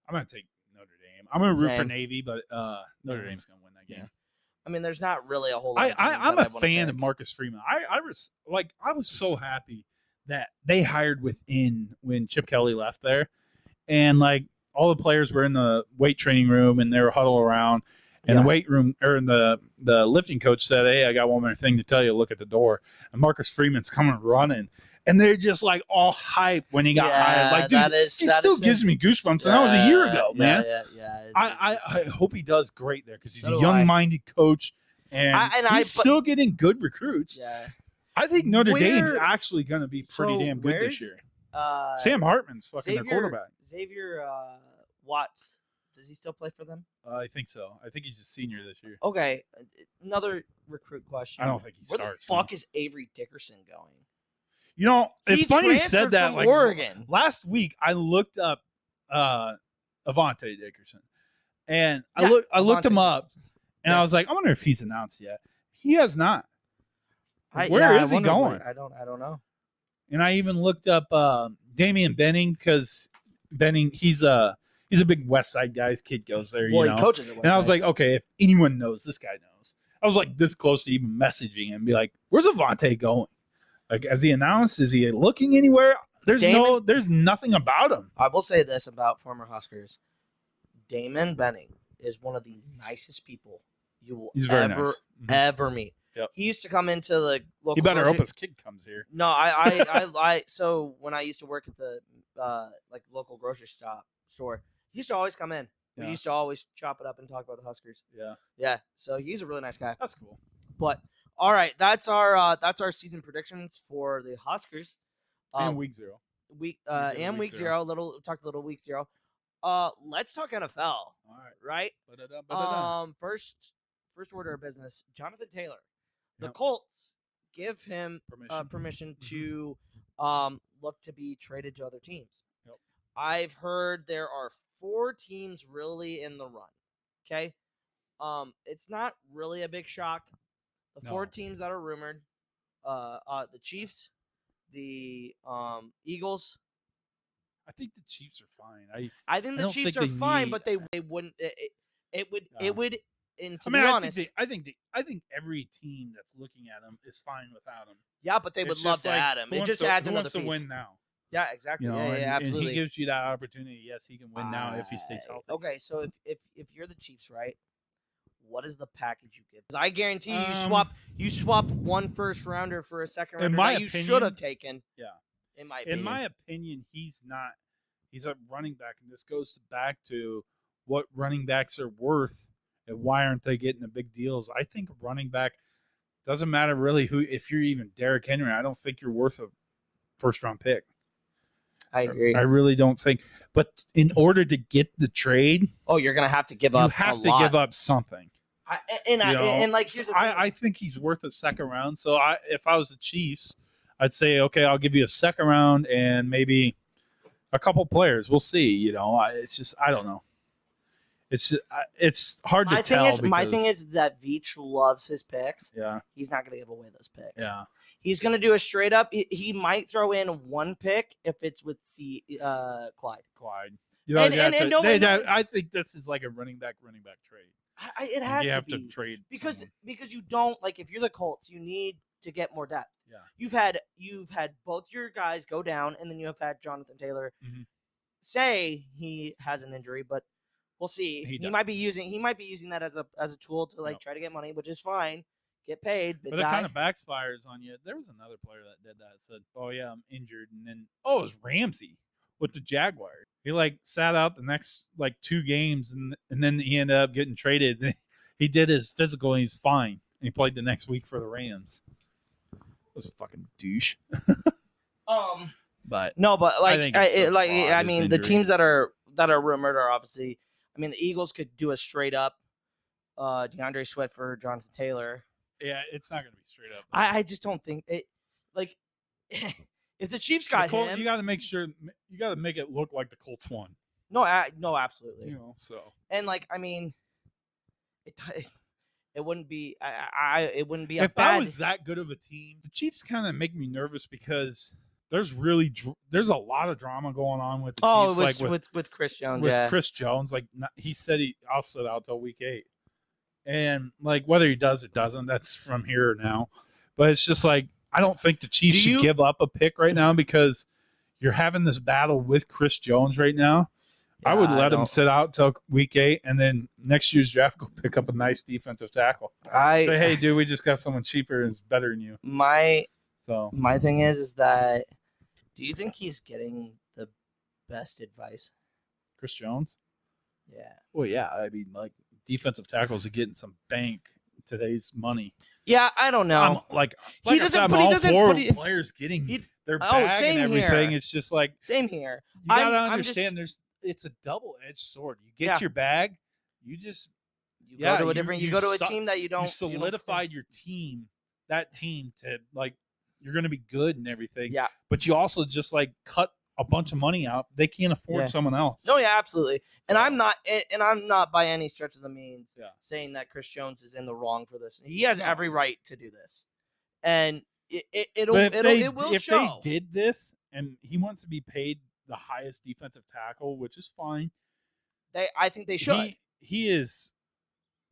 I'm gonna take Notre Dame. I'm gonna root for Navy, but Notre Dame's gonna win that game. Yeah. I mean, there's not really a whole lot. I'm a fan of Marcus Freeman. I was so happy that they hired within when Chip Kelly left there, and like all the players were in the weight training room and they were huddled around, and the weight room or the lifting coach said, "Hey, I got one more thing to tell you. Look at the door." And Marcus Freeman's coming running. And they're just like all hype when he got hired. Like, dude, it still gives me goosebumps. And that was a year ago, man. I hope he does great there because he's a young-minded coach, and he's still getting good recruits. Yeah. I think Notre Dame's actually going to be pretty damn good this year. Sam Hartman's fucking their quarterback. Xavier Watts, does he still play for them? I think so. I think he's a senior this year. Okay, another recruit question. I don't think he starts. Where the fuck is Avery Dickerson going? You know, it's funny you said that. From like Oregon. Last week, I looked up Avante Dickerson, and I looked him up, and I was like, I wonder if he's announced yet. He has not. Where is he going? I don't know. And I even looked up Damian Benning because Benning he's a big West Side guy. His kid goes there. Well, you know? He coaches at West And I was Side. like, okay, if anyone knows, this guy knows. I was like this close to even messaging him and be like, where's Avante going? Like, has he announced? Is he looking anywhere? There's nothing about him. I will say this about former Huskers. Damon Benning is one of the nicest people you will ever meet. Yep. He used to come into the local. He better hope his kid comes here. No, I so when I used to work at the local grocery store, he used to always come in. We used to always chop it up and talk about the Huskers. Yeah. So he's a really nice guy. That's cool. But all right, that's our season predictions for the Huskers. And week 0. Week 0. Talk a little week 0. Let's talk NFL. All right. First order of business. Jonathan Taylor, the Colts give him permission to look to be traded to other teams. Yep. I've heard there are 4 teams really in the run. Okay. It's not really a big shock. The 4 teams that are rumored, the Chiefs, the Eagles. I think the Chiefs are fine. I think the Chiefs are fine, but they wouldn't. It would. And to be honest, I think every team that's looking at him is fine without him. Yeah, but they would love to add him. It just adds another piece. Who wants to win now? Yeah, exactly. You know, absolutely. And he gives you that opportunity. Yes, he can win now if he stays healthy. Okay, so if you're the Chiefs, right? What is the package you give? Because I guarantee you swap one first rounder for a second rounder that you should have taken. Yeah. In my opinion, he's not. He's a running back, and this goes back to what running backs are worth and why aren't they getting the big deals. I think running back doesn't matter really who. If you're even Derrick Henry, I don't think you're worth a first round pick. I agree. I really don't think. But in order to get the trade, you're gonna have to give up. You have to give up something. I think he's worth a second round. So if I was the Chiefs, I'd say, okay, I'll give you a second round and maybe a couple players. We'll see. You know, it's just I don't know. It's hard to tell. My thing is that Veach loves his picks. Yeah, he's not gonna give away those picks. Yeah, he's gonna do a straight up. He might throw in one pick if it's with Clyde. You know, I think this is like a running back trade. It has you to have be to trade because someone. you don't like if you're the Colts, you need to get more depth. Yeah. You've had both your guys go down, and then you have had Jonathan Taylor say he has an injury, but we'll see. He might be using that as a tool to like try to get money, which is fine. Get paid, but it kind of backfires on you. There was another player that did that. Said, "Oh yeah, I'm injured," and then it was Ramsey with the Jaguars. He like sat out the next like 2 games, and then he ended up getting traded. He did his physical, and he's fine. And he played the next week for the Rams. It was a fucking douche. But no, but like I mean, injury. the teams that are rumored are obviously. I mean, the Eagles could do a straight up DeAndre Swift for Jonathan Taylor. Yeah, it's not going to be straight up. I just don't think it. Like, if the Chiefs got him, you got to make sure you got to make it look like the Colts won. No, absolutely. You know, so and like I mean, it wouldn't be. It wouldn't be if that was that good of a team. The Chiefs kind of make me nervous because there's a lot of drama going on with the Chiefs. With Chris Jones. With Chris Jones, like he said, I'll sit out till week 8. And like whether he does or doesn't, that's from here or now. But it's just like I don't think the Chiefs should give up a pick right now because you're having this battle with Chris Jones right now. Yeah, I would let him sit out till week 8, and then next year's draft go pick up a nice defensive tackle. Say, hey, dude, we just got someone cheaper and is better than you. My thing is that do you think he's getting the best advice? Chris Jones? Yeah. Well, yeah. I mean, like. Defensive tackles are getting some bank today's money. Yeah, I don't know. He doesn't. Players getting their bag and everything. Here. It's just like same here. You gotta understand. It's a double-edged sword. You get your bag. You go to a different. You go to a team that you don't. You solidified your team. That team to like you're going to be good and everything. Yeah. But you also just like cut a bunch of money out. They can't afford someone else. No, yeah, absolutely. So. And I'm not by any stretch of the means saying that Chris Jones is in the wrong for this. He has every right to do this, and it will show. If they did this and he wants to be paid the highest defensive tackle, which is fine, I think they should. He is.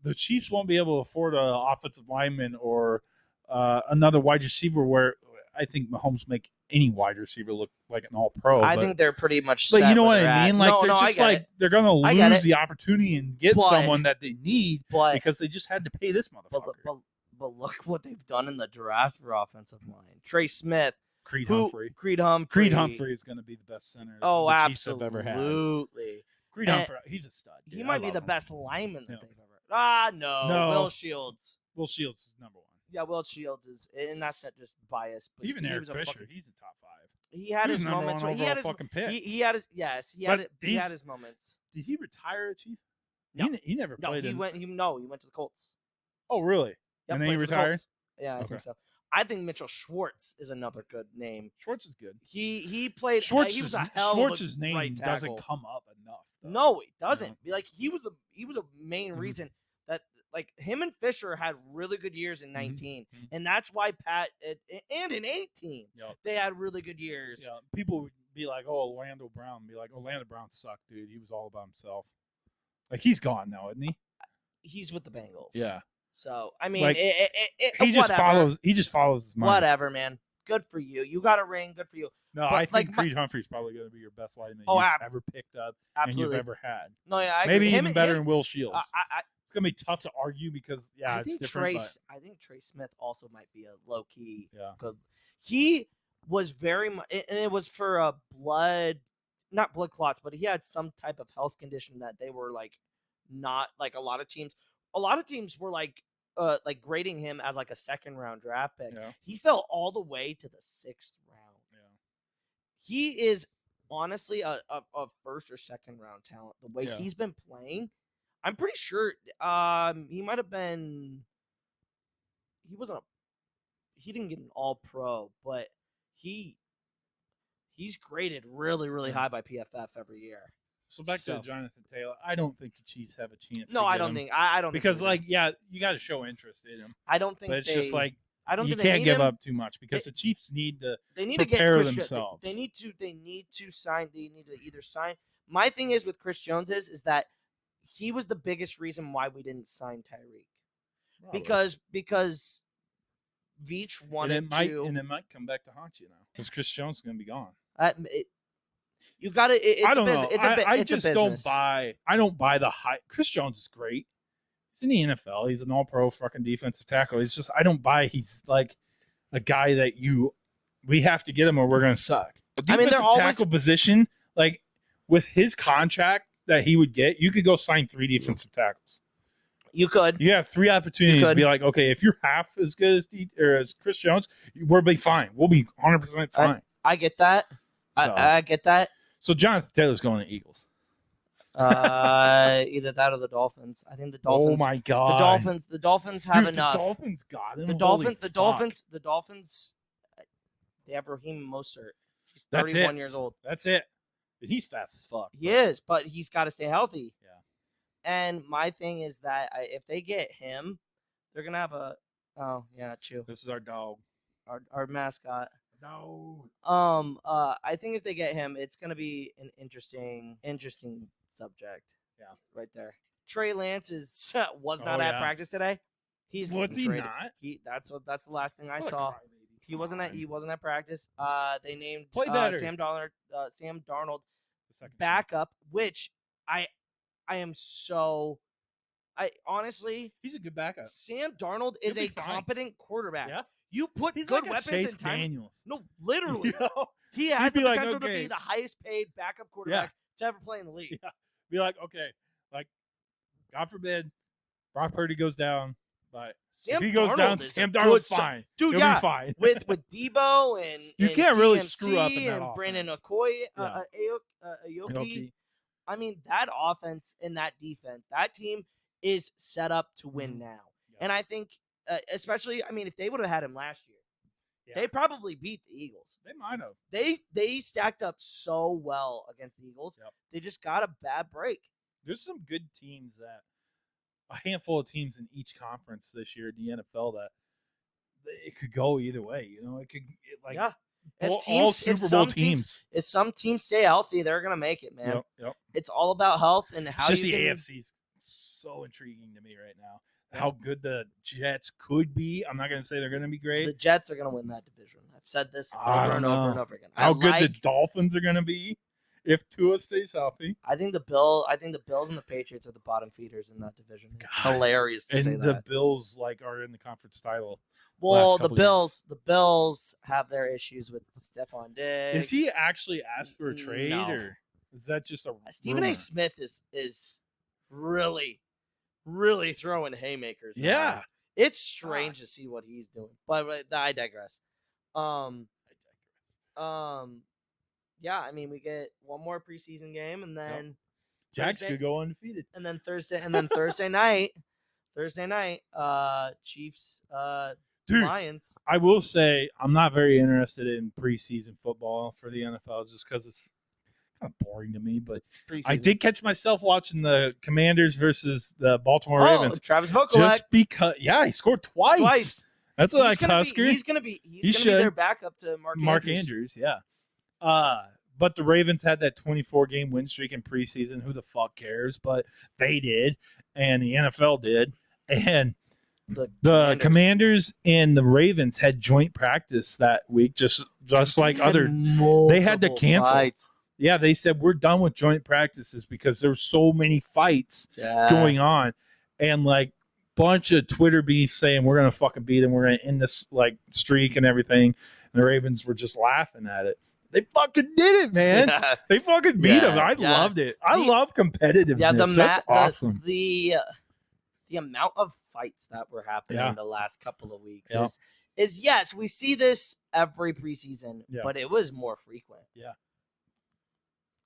The Chiefs won't be able to afford an offensive lineman or another wide receiver where I think Mahomes make any wide receiver look like an all-pro. I think they're pretty much set. But you know what I mean? Like they're going to lose the opportunity and get someone that they need because they just had to pay this motherfucker. But look what they've done in the draft for offensive line. Trey Smith. Creed Humphrey is going to be the best center the Chiefs have ever had. Absolutely. Creed Humphrey, he's a stud. He might be the best lineman that they've ever. No. Will Shields. Will Shields is number 1. Yeah, Will Shields is, and that's not just bias. But even Eric Fisher, he's a top 5. He had his moments. He had his fucking pick. He had his he had his moments. Did he retire at Chief? No. He never played. He went to the Colts. Oh, really? Yep, and then he retired. Yeah, I think so. I think Mitchell Schwartz is another good name. Schwartz is good. He played. Schwartz's name right doesn't come up enough. Though. No, it doesn't. Like he was a main reason that like him and Fisher had really good years in 19, and that's why Pat and in 18 they had really good years. Yeah, people would be like, "Oh, Orlando Brown," Orlando Brown sucked, dude. He was all about himself. Like he's gone now, isn't he? He's with the Bengals. Yeah. So I mean, like, he just follows his mind. Whatever, man. Good for you. You got a ring. Good for you. No, I think Creed Humphrey's probably going to be your best lineman you've ever picked up and you've ever had. No, yeah, maybe even better than Will Shields. It's going to be tough to argue because it's different. I think Trey Smith also might be a low key good. He was very much, and it was for not blood clots, but he had some type of health condition that they were like not like a lot of teams. A lot of teams were like grading him as like a 2nd round draft pick. Yeah. He fell all the way to the 6th round. Yeah. He is honestly a 1st or 2nd round talent. The way he's been playing, I'm pretty sure he might have been. He didn't get an all-pro, but he's graded really, really high by PFF every year. So back to Jonathan Taylor, I don't think the Chiefs have a chance. No, I don't think. I don't because think so. you got to show interest in him. I don't think. But it's just like I don't you think can't give up too much because the Chiefs need to prepare themselves. They need to sign. They need to either sign my thing is with Chris Jones is that he was the biggest reason why we didn't sign Tyreek. Because Veach wanted to. And it might come back to haunt you now because Chris Jones is going to be gone. You got to. I don't know. I just a don't buy. I don't buy the hype. Chris Jones is great. He's in the NFL. He's an All-Pro fucking defensive tackle. It's just I don't buy. He's like a guy that we have to get him or we're going to suck. The defensive tackle position, like with his contract that he would get, you could go sign 3 defensive tackles. You could. You have 3 opportunities to be like, okay, if you're half as good as Chris Jones, we'll be fine. We'll be 100% fine. I get that. So, I get that. So Jonathan Taylor's going to Eagles. Either that or the Dolphins. I think the Dolphins. Oh my god. The Dolphins have enough. The Dolphins got him. The Dolphins. They have Raheem Mostert. He's 31 years old. That's it. He's fast as fuck. He is, but he's got to stay healthy. Yeah. And my thing is that if they get him, they're gonna have a. Oh yeah, Chew. This is our dog. Our mascot. No. I think if they get him, it's gonna be an interesting subject. Yeah. Right there. Trey Lance was not at practice today. He's was he traded. not? That's the last thing I saw. He wasn't at practice. They named Sam Darnold backup, which I am so. Honestly, he's a good backup. Sam Darnold is a competent quarterback. Yeah. You put he's good like weapons Chase in time. Daniels. No, literally. You know? He has the potential to be the highest paid backup quarterback to ever play in the league. Yeah. Be like, okay, like, God forbid, Brock Purdy goes down, but if he goes down, Sam Darnold's fine. Dude, He'll be fine. with Debo and you can't really CMC screw up in that and offense. Brandon Aoki. I mean, that offense and that defense, that team is set up to win now. Yeah. And I think, especially, I mean, if they would have had him last year, they probably beat the Eagles. They might have. They stacked up so well against the Eagles. Yep. They just got a bad break. There's some good teams a handful of teams in each conference this year in the NFL that it could go either way. You know, all Super Bowl teams. If some teams stay healthy, they're gonna make it, man. Yep. It's all about health and how. It's just the AFC is so intriguing to me right now. How good the Jets could be. I'm not going to say they're going to be great. The Jets are going to win that division. I've said this over and over again. How good the Dolphins are going to be if Tua stays healthy. I think the Bills and the Patriots are the bottom feeders in that division. It's hilarious to say that. And the Bills are in the conference title. Well, the Bills have their issues with Stephon Diggs. Is he actually asked for a trade or is that just a Stephen A. Smith is really throwing haymakers. Yeah. Now. It's strange to see what he's doing. But I digress. Yeah, I mean we get one more preseason game and then Jags could go undefeated. And then Thursday night, Chiefs Lions. I will say I'm not very interested in preseason football for the NFL just because it's kind of boring to me, but I did catch myself watching the Commanders versus the Baltimore Ravens. Travis Vokolek. Just because, he scored twice. That's what Husker. He's gonna be their backup to Mark Andrews. Yeah. But the Ravens had that 24-game win streak in preseason. Who the fuck cares? But they did, and the NFL did, and the Commanders and the Ravens had joint practice that week, just like they had to cancel. Fights. Yeah, they said we're done with joint practices because there were so many fights going on, and like bunch of Twitter beefs saying we're gonna fucking beat them, we're gonna end this like streak and everything. And the Ravens were just laughing at it. They fucking did it, man. Yeah. They fucking beat them. I loved it. I love competitiveness. Yeah, that's awesome. The amount of fights that were happening the last couple of weeks is yes, we see this every preseason, but it was more frequent. Yeah.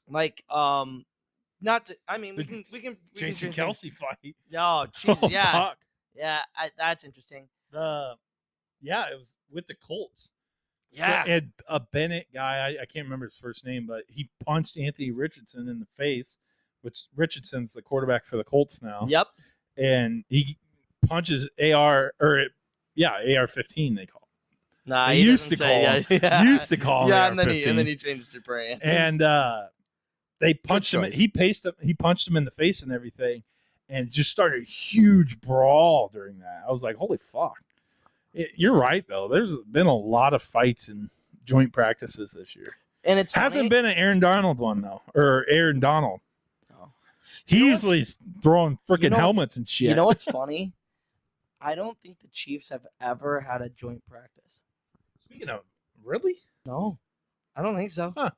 Like, not to. I mean, we can Jason Kelsey fight. Oh, Jesus, fuck. Yeah. That's interesting. It was with the Colts. Yeah, so, and a Bennett guy, I can't remember his first name, but he punched Anthony Richardson in the face, which Richardson's the quarterback for the Colts now. Yep. And he punches AR-15 they call it. Nah, he used to call him. Yeah. Used to call him. Yeah, and then he changed it to brand. And They punched him. choice. He punched him in the face and everything, and just started a huge brawl during that. I was like, holy fuck. You're right though. There's been a lot of fights and joint practices this year. And it's hasn't been an Aaron Donald one though, or Aaron Donald. No. He usually is throwing freaking helmets and shit. You know what's funny? I don't think the Chiefs have ever had a joint practice. Speaking of, really? No, I don't think so. Huh.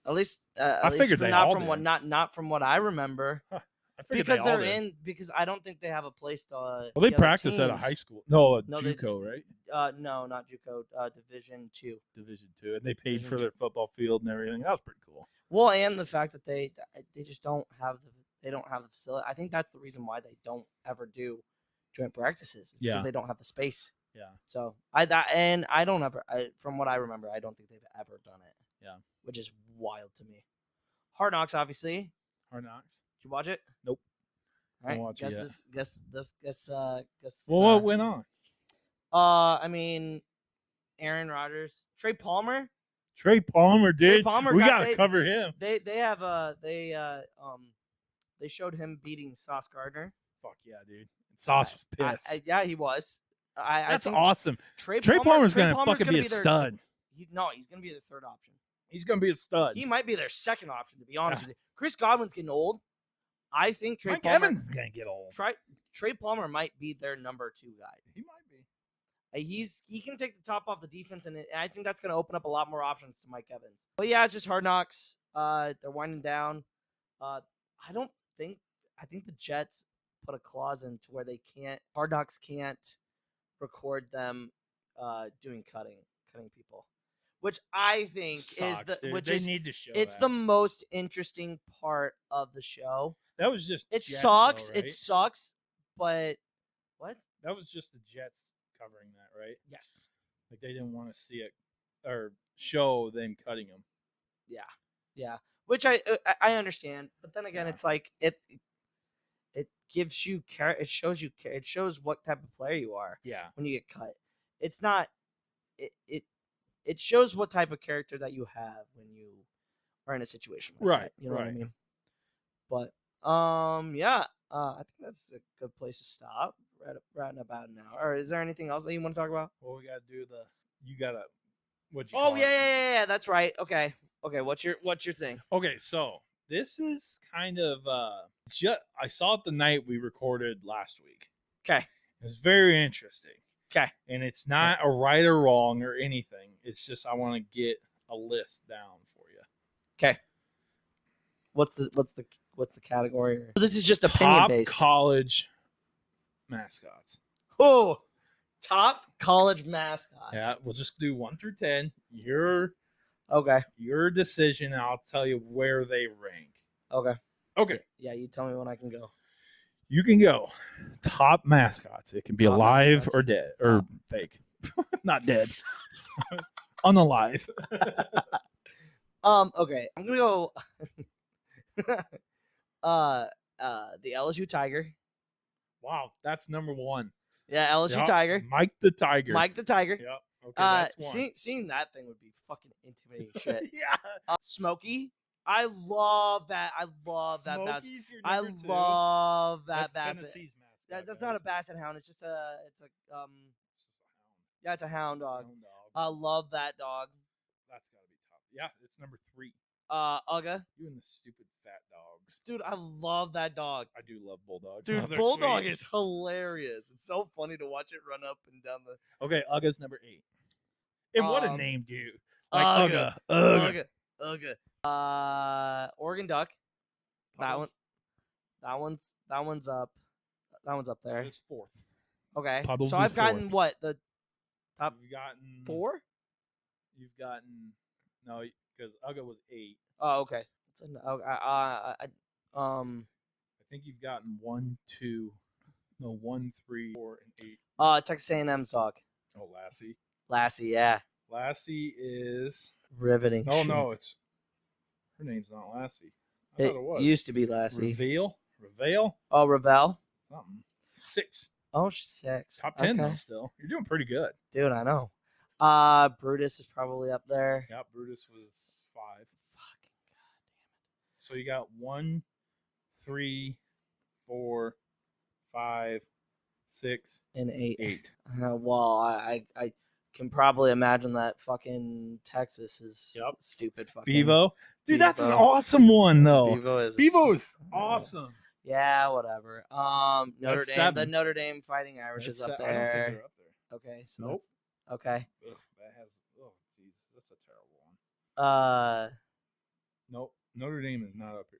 At least, I figured they all did. Not from what I remember. Huh. I figured because they they're all did. in because I don't think they have a place to. Well, they practice at a high school. No, JUCO, right? No, not JUCO. Division 2. Division 2, and they paid for their football field and everything. That was pretty cool. Well, and the fact that they just don't have the facility. I think that's the reason why they don't ever do joint practices. Because they don't have the space. Yeah. So from what I remember, I don't think they've ever done it. Yeah. Which is wild to me. Hard Knocks, obviously. Hard Knocks. Did you watch it? Nope. All right. Don't watch it yet. Guess. Well, what went on? I mean, Aaron Rodgers, Trey Palmer. Trey Palmer, dude. Trey Palmer we gotta cover him. They showed him beating Sauce Gardner. Fuck yeah, dude. Sauce was pissed. Yeah, he was. That's awesome. Trey Palmer's gonna fucking be a stud. He's gonna be their third option. He's gonna be a stud. He might be their second option, to be honest with you. Chris Godwin's getting old. I think Mike Evans is gonna get old. Trey Palmer might be their number 2 guy. He might be. He can take the top off the defense, and I think that's going to open up a lot more options to Mike Evans. But yeah, it's just Hard Knocks. They're winding down. I think the Jets put a clause in to where Hard Knocks can't record them doing cutting people, which I think they need to show. It's the most interesting part of the show. That was just it Jets, sucks. Though, right? It sucks, but what? That was just the Jets covering that, right? Yes. Like they didn't want to see it or show them cutting them. Yeah. Which I understand, but then again, it's like it gives you it shows what type of player you are. Yeah. When you get cut, it's not it shows what type of character that you have when you are in a situation like that. You know what I mean? But yeah. I think that's a good place to stop. Right in about an hour. Or is there anything else that you want to talk about? Well, we gotta do what you. Oh yeah. That's right. Okay. What's your thing? Okay, so this is kind of I saw it the night we recorded last week. Okay. It was very interesting. Okay. And it's not a right or wrong or anything. It's just I want to get a list down for you. Okay. What's the category? This is just opinion based. Top college mascots. Oh, top college mascots. Yeah, we'll just do 1 through 10. Your decision, and I'll tell you where they rank. Okay. Yeah, you tell me when I can go. You can go. Top mascots. It can be alive or dead or fake. Not dead. Unalive. Okay. I'm gonna go. The LSU Tiger. Wow, that's number 1. Yeah, LSU Tiger. Mike the Tiger. Yep. Okay, that's one. Seeing that thing would be fucking intimidating shit. Yeah. Smokey. I love that. Smokey's your I number 2. love that that's basset. Tennessee's mascot. That's not a basset hound. It's a hound. Yeah, it's a hound dog. I love that dog. That's gotta be top. Yeah, it's number 3. Uga. You and the stupid fat dogs. Dude, I love that dog. I do love bulldogs. Dude, Bulldog is hilarious. It's so funny to watch it run up and down the. Okay, Uga's number 8. And what a name, dude! Like Uga. Oregon Duck. That one's up. That one's up there. It's 4th. Okay. Puddles so I've gotten 4th. what the top. You've gotten 4. You've gotten no, because Uga was 8. Oh, okay. I think you've gotten 1, 2, 1, 3, 4, and 8. Texas A&M's dog. Oh, Lassie, yeah. Lassie is riveting. Oh no, it's her name's not Lassie. I thought it was. Used to be Lassie. Reveal. Oh, Ravel. Something. 6. Oh, she's 6. Top 10 though. Still, you're doing pretty good, dude. I know. Brutus is probably up there. Yeah, Brutus was 5. Fucking goddamn it. So you got 1, 3, 4, 5, 6, and 8. 8. Well, I can probably imagine that fucking Texas is Yep. stupid fucking Bevo. Dude, that's an Bevo. awesome one though. Bevo is awesome. Yeah, whatever. Notre That's Dame. 7. The Notre Dame Fighting Irish That's is up I don't think there. they're up there. Okay, so Nope. okay. Ugh, that has. Oh, jeez, that's a terrible one. Uh, Nope. Notre Dame is not up here.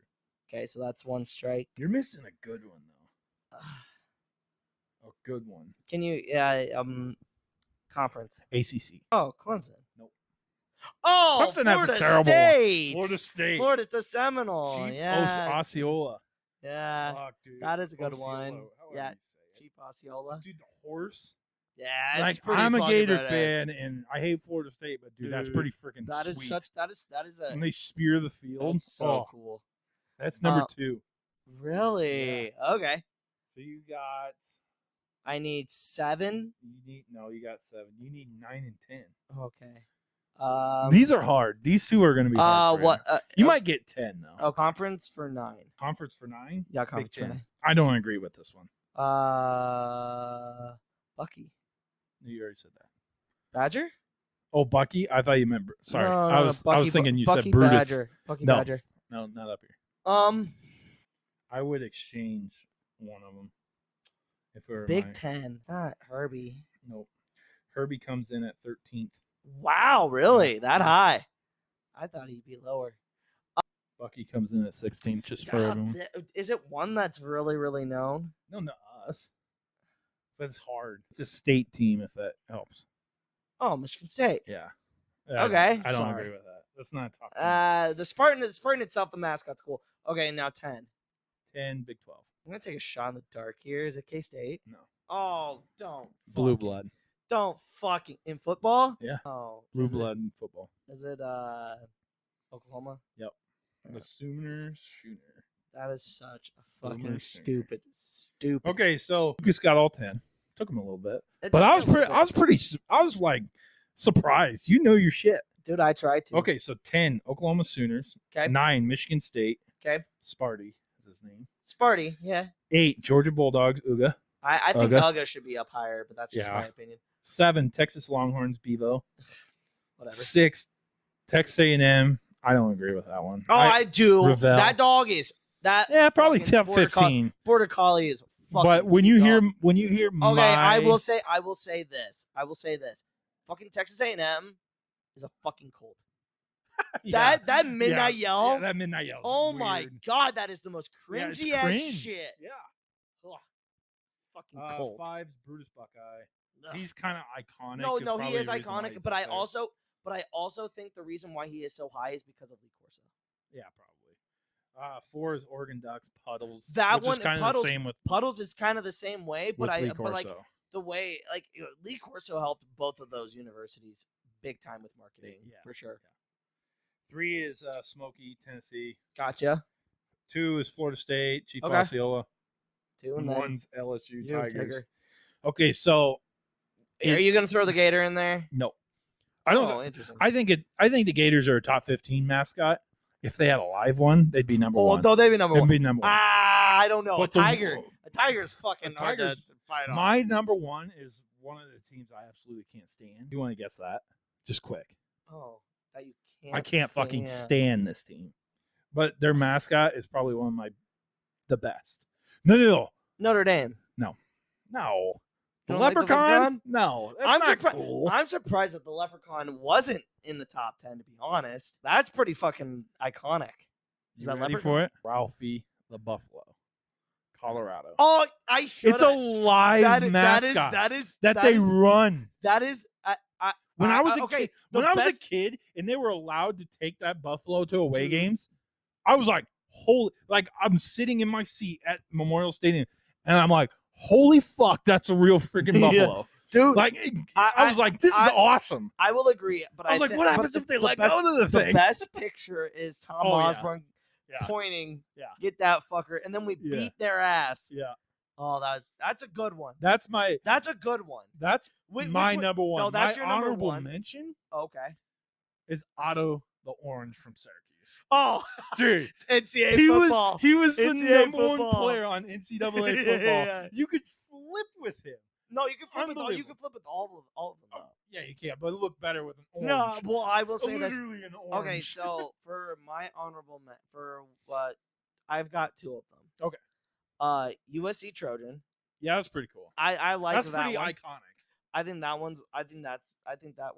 okay, so that's one strike. You're missing a good one though. A good one. Can you conference? ACC. Oh, Clemson. Nope. Oh, Clemson has a Florida terrible one. State. Florida State. Florida's the Seminole. Chief Yeah. Osceola. Yeah. Fuck, dude. That is a good Osceola, one. however Yeah. you say it. Chief Osceola. Dude, the horse. Yeah, Like, it's pretty I'm a fucking Gator badass. fan, and I hate Florida State, but dude, that's pretty freaking That is sweet. that is a When they spear the field, that's so cool. that's number 2. Really? Okay. So you got. I need 7. You got 7. You need 9 and 10. Okay. These are hard. These two are going to be hard. What? You might get 10 though. Oh, conference for 9. Conference for 9. Yeah, conference Big for 10. 9. I don't agree with this one. Bucky. You already said that. Badger? Oh, Bucky. I thought you meant. Sorry, No, I was thinking you Bucky said Brutus. Badger. Bucky No. Badger. No, not up here. I would exchange one of them if it were Big 10. Not Herbie. Nope. Herbie comes in at 13th. Wow, really? That high? I thought he'd be lower. Bucky comes in at 16th, just for everyone. Is it one that's really, really known? No, not us. But it's hard. It's a state team, if that helps. Oh, Michigan State. Yeah. Okay. I don't agree with that. That's not a top 10. The Spartan itself, the mascot's cool. Okay, now 10. 10, Big 12. I'm gonna take a shot in the dark here. Is it K-State? No. Oh, don't. Blue blood. Don't fucking in football. Yeah. Oh, Blue blood in football. Is it Oklahoma? Yep. The Sooners. That is such a fucking Boomer stupid. Okay, so Lucas got all 10. Took him a little bit, It but took me a little bit. I was like surprised. You know your shit. Dude, I tried to. Okay, so 10 Oklahoma Sooners. Okay. 9 Michigan State. Okay. Sparty is his name. Sparty, yeah. 8 Georgia Bulldogs. Uga. I think Uga. Uga should be up higher, but that's just Yeah. my opinion. 7 Texas Longhorns. Bevo. Whatever. 6 Texas A&M. I don't agree with that one. Oh, I do. Ravel. That dog is that. Yeah, probably fucking top border 15. Border collie is. Fucking But when you hear dog. okay, I will say this. Fucking Texas A&M is a fucking cold. That midnight yell. Yeah, that midnight yell. Oh my god, that is the most Yeah, it's cringy ass cringe. shit. Yeah. Ugh. Fucking cold. 5's Brutus Buckeye. Ugh. He's kind of iconic. No, is he probably is the reason why iconic, he's but up I there. also think the reason why he is so high is because of Lee Corso. Yeah, probably. 4 is Oregon Ducks. Puddles. That which one is kind of Puddles, the same with Puddles is kind of the same way, but Lee but like Corso. the way Lee Corso helped both of those universities big time with marketing, for sure. Yeah. 3 is Smoky, Tennessee. Gotcha. 2 is Florida State, Chief Okay. Osceola. 2 And and 1's LSU you, Tigers. Tiger. Okay, so Are you gonna throw the Gator in there? no, I don't. Oh, interesting. I think the Gators are a top 15 mascot. If they had a live one, they'd be number one. Oh, they'd be number They'd one. be number one. I don't know. But A tiger's fucking a hard to tiger's- fight on. My number one is one of the teams I absolutely can't stand. You want to guess that? Just quick. Oh, that you can't. I can't fucking stand this team. But their mascot is probably one of the best. No. Notre Dame. No. You don't like the Leprechaun? Leprechaun? No. That's I'm not surpri- cool. I'm surprised that the Leprechaun wasn't in the top 10. To be honest, that's pretty fucking iconic. Is You that ready Leprechaun? for it? Ralphie the Buffalo, Colorado. Oh, I should. It's a live mascot that they run. That is. When I was a okay, kid, was a kid and they were allowed to take that buffalo to away Dude. games, I was like, holy! Like I'm sitting in my seat at Memorial Stadium, and I'm like, holy fuck, that's a real freaking Yeah. buffalo, dude. Like I was like, this is awesome. I will agree, but I was like, thi- what but happens the- if they the let best- go of the thing? The best picture is Tom Oh, yeah. Osborne Yeah. pointing, Yeah. get that fucker, and then we Yeah. beat their ass. Yeah, Oh, that's a good one. that's That's a good one. Which my one? number one. No, that's my your number honorable one. mention Okay. is Otto the Orange from Syracuse. Oh, Dude, NCAA he football. was the NCAA number football. one player on NCAA football. Yeah. You could flip with him. No, you can flip with all. You Unbelievable. can flip with all of them. Though. Yeah, you can, but it looked better with an No, orange. well, I will say this. Literally an orange. Okay, so for my honorable for what I've got two of them. Okay. USC Trojan. Yeah, that's pretty cool. I like That's that pretty one. iconic. I think that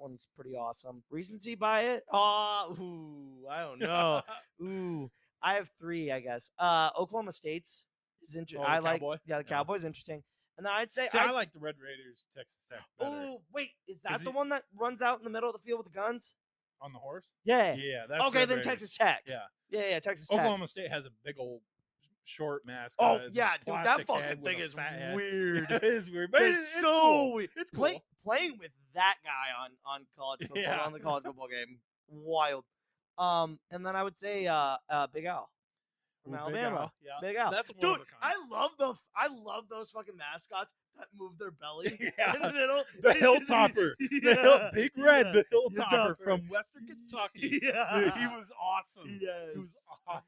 one's pretty awesome. Recency bias? Oh, I don't know. I have three, I guess. Oklahoma State's is interesting. Oh, the Cowboy? The Cowboy's interesting. And then I'd say I like the Red Raiders, Texas Tech better. Oh, wait, is that Is the he- one that runs out in the middle of the field with the guns? On the horse? Yeah. Yeah, that's Okay, Red then Raiders. Texas Tech. Yeah. Yeah, Texas Tech. Oklahoma State has a big old short mask. Oh, yeah, dude, that fucking thing is weird. It is weird, but It's so cool. weird. It's cool. Playing with that guy on college football Yeah. on the college football game, wild. And then I would say Big Al from Ooh, Big Alabama. Al, yeah. Big Al. That's one Dude, of a kind. I love those fucking mascots that move their belly Yeah. in the middle. The Hilltopper. Yeah. Big Red, Yeah. the Hilltopper Hilltopper. from Western Kentucky. Yeah. Dude, he was awesome. Yes. He was awesome.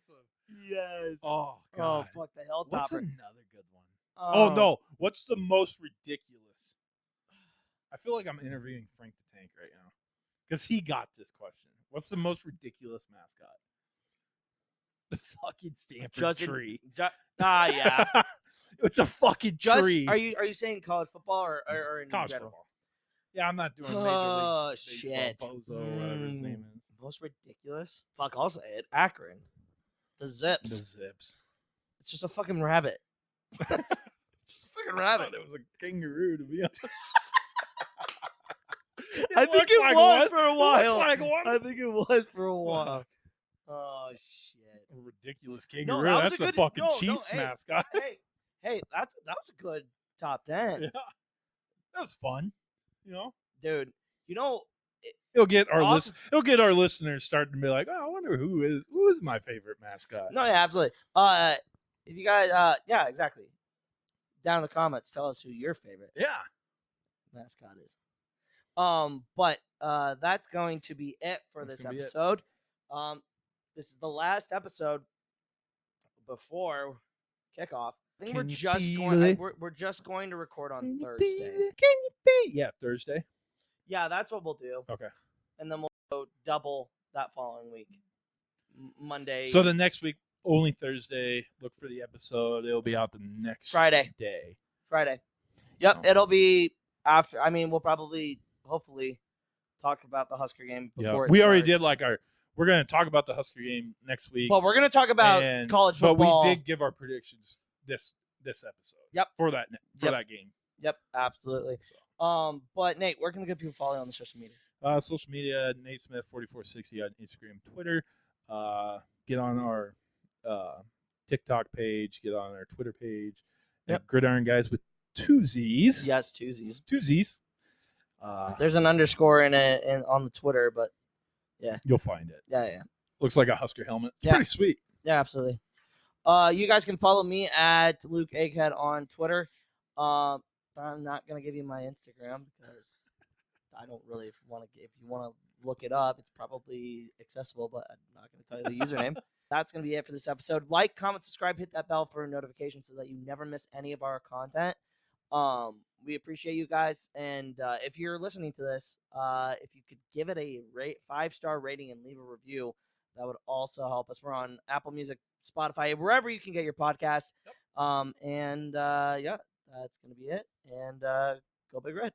Yes. Oh, Oh, God. fuck the Hilltopper. What's another good one? Oh, no. What's the most ridiculous? I feel like I'm interviewing Frank the Tank right now because he got this question. What's the most ridiculous mascot? The fucking Stanford tree. Yeah. It's a fucking tree. Are you saying college football or in College general? football. Yeah, I'm not doing Major Oh, League shit. Baseball, Bozo, whatever his name is. Most ridiculous? Fuck, I'll say it. Akron. The Zips. The Zips. It's just a fucking rabbit. Just a fucking I rabbit. thought it was a kangaroo, to be honest. I think looks it like was one. for a It while. looks like one. I think it was for a while. Oh shit. A ridiculous No, kangaroo. that was That's a the good- fucking no, Chiefs hey. mascot. Hey, that was a good top 10. Yeah. That was fun. You know? Dude. You know, It'll get our Awesome. it'll get our listeners starting to be like, oh, I wonder who is my favorite mascot. no, yeah, absolutely. If you guys yeah, exactly. Down in the comments, tell us who your favorite Yeah. mascot is. But that's going to be it for That's this gonna be it. episode. This is the last episode before kickoff. I think Can you we're just going to record on Thursday. Can you be? Yeah, Thursday. Yeah, that's what we'll do. Okay. And then we'll go double that following week. Monday. So the next week, only Thursday. Look for the episode. It'll be out the next Friday. day. Friday. Yep, So- it'll be after. I mean, we'll probably, hopefully, talk about the Husker game before. We it already starts. did we're going to talk about the Husker game next week. But we're gonna talk about college football. But we did give our predictions this episode. Yep. For that game. Yep, absolutely. So. But Nate, where can the good people follow you on the social medias? Social media, Nate Smith 4460 on Instagram, Twitter. Get on our TikTok page. Get on our Twitter page. Yep. Gridiron Guys with two Z's. Yes, two Z's. Two Z's. There's an underscore in it on the Twitter, but You'll find it. yeah. Looks like a Husker helmet. It's Yeah. pretty sweet. Yeah, absolutely. You guys can follow me at Luke Egghead on Twitter. I'm not gonna give you my Instagram because I don't really want to. If you want to look it up, it's probably accessible, but I'm not gonna tell you the username. That's gonna be it for this episode. Like, comment, subscribe, hit that bell for notifications so that you never miss any of our content. We appreciate you guys, and if you're listening to this, if you could give it a 5-star rating and leave a review, that would also help us. We're on Apple Music, Spotify, wherever you can get your podcast. Yep. Yeah, that's gonna be it. And go Big Red.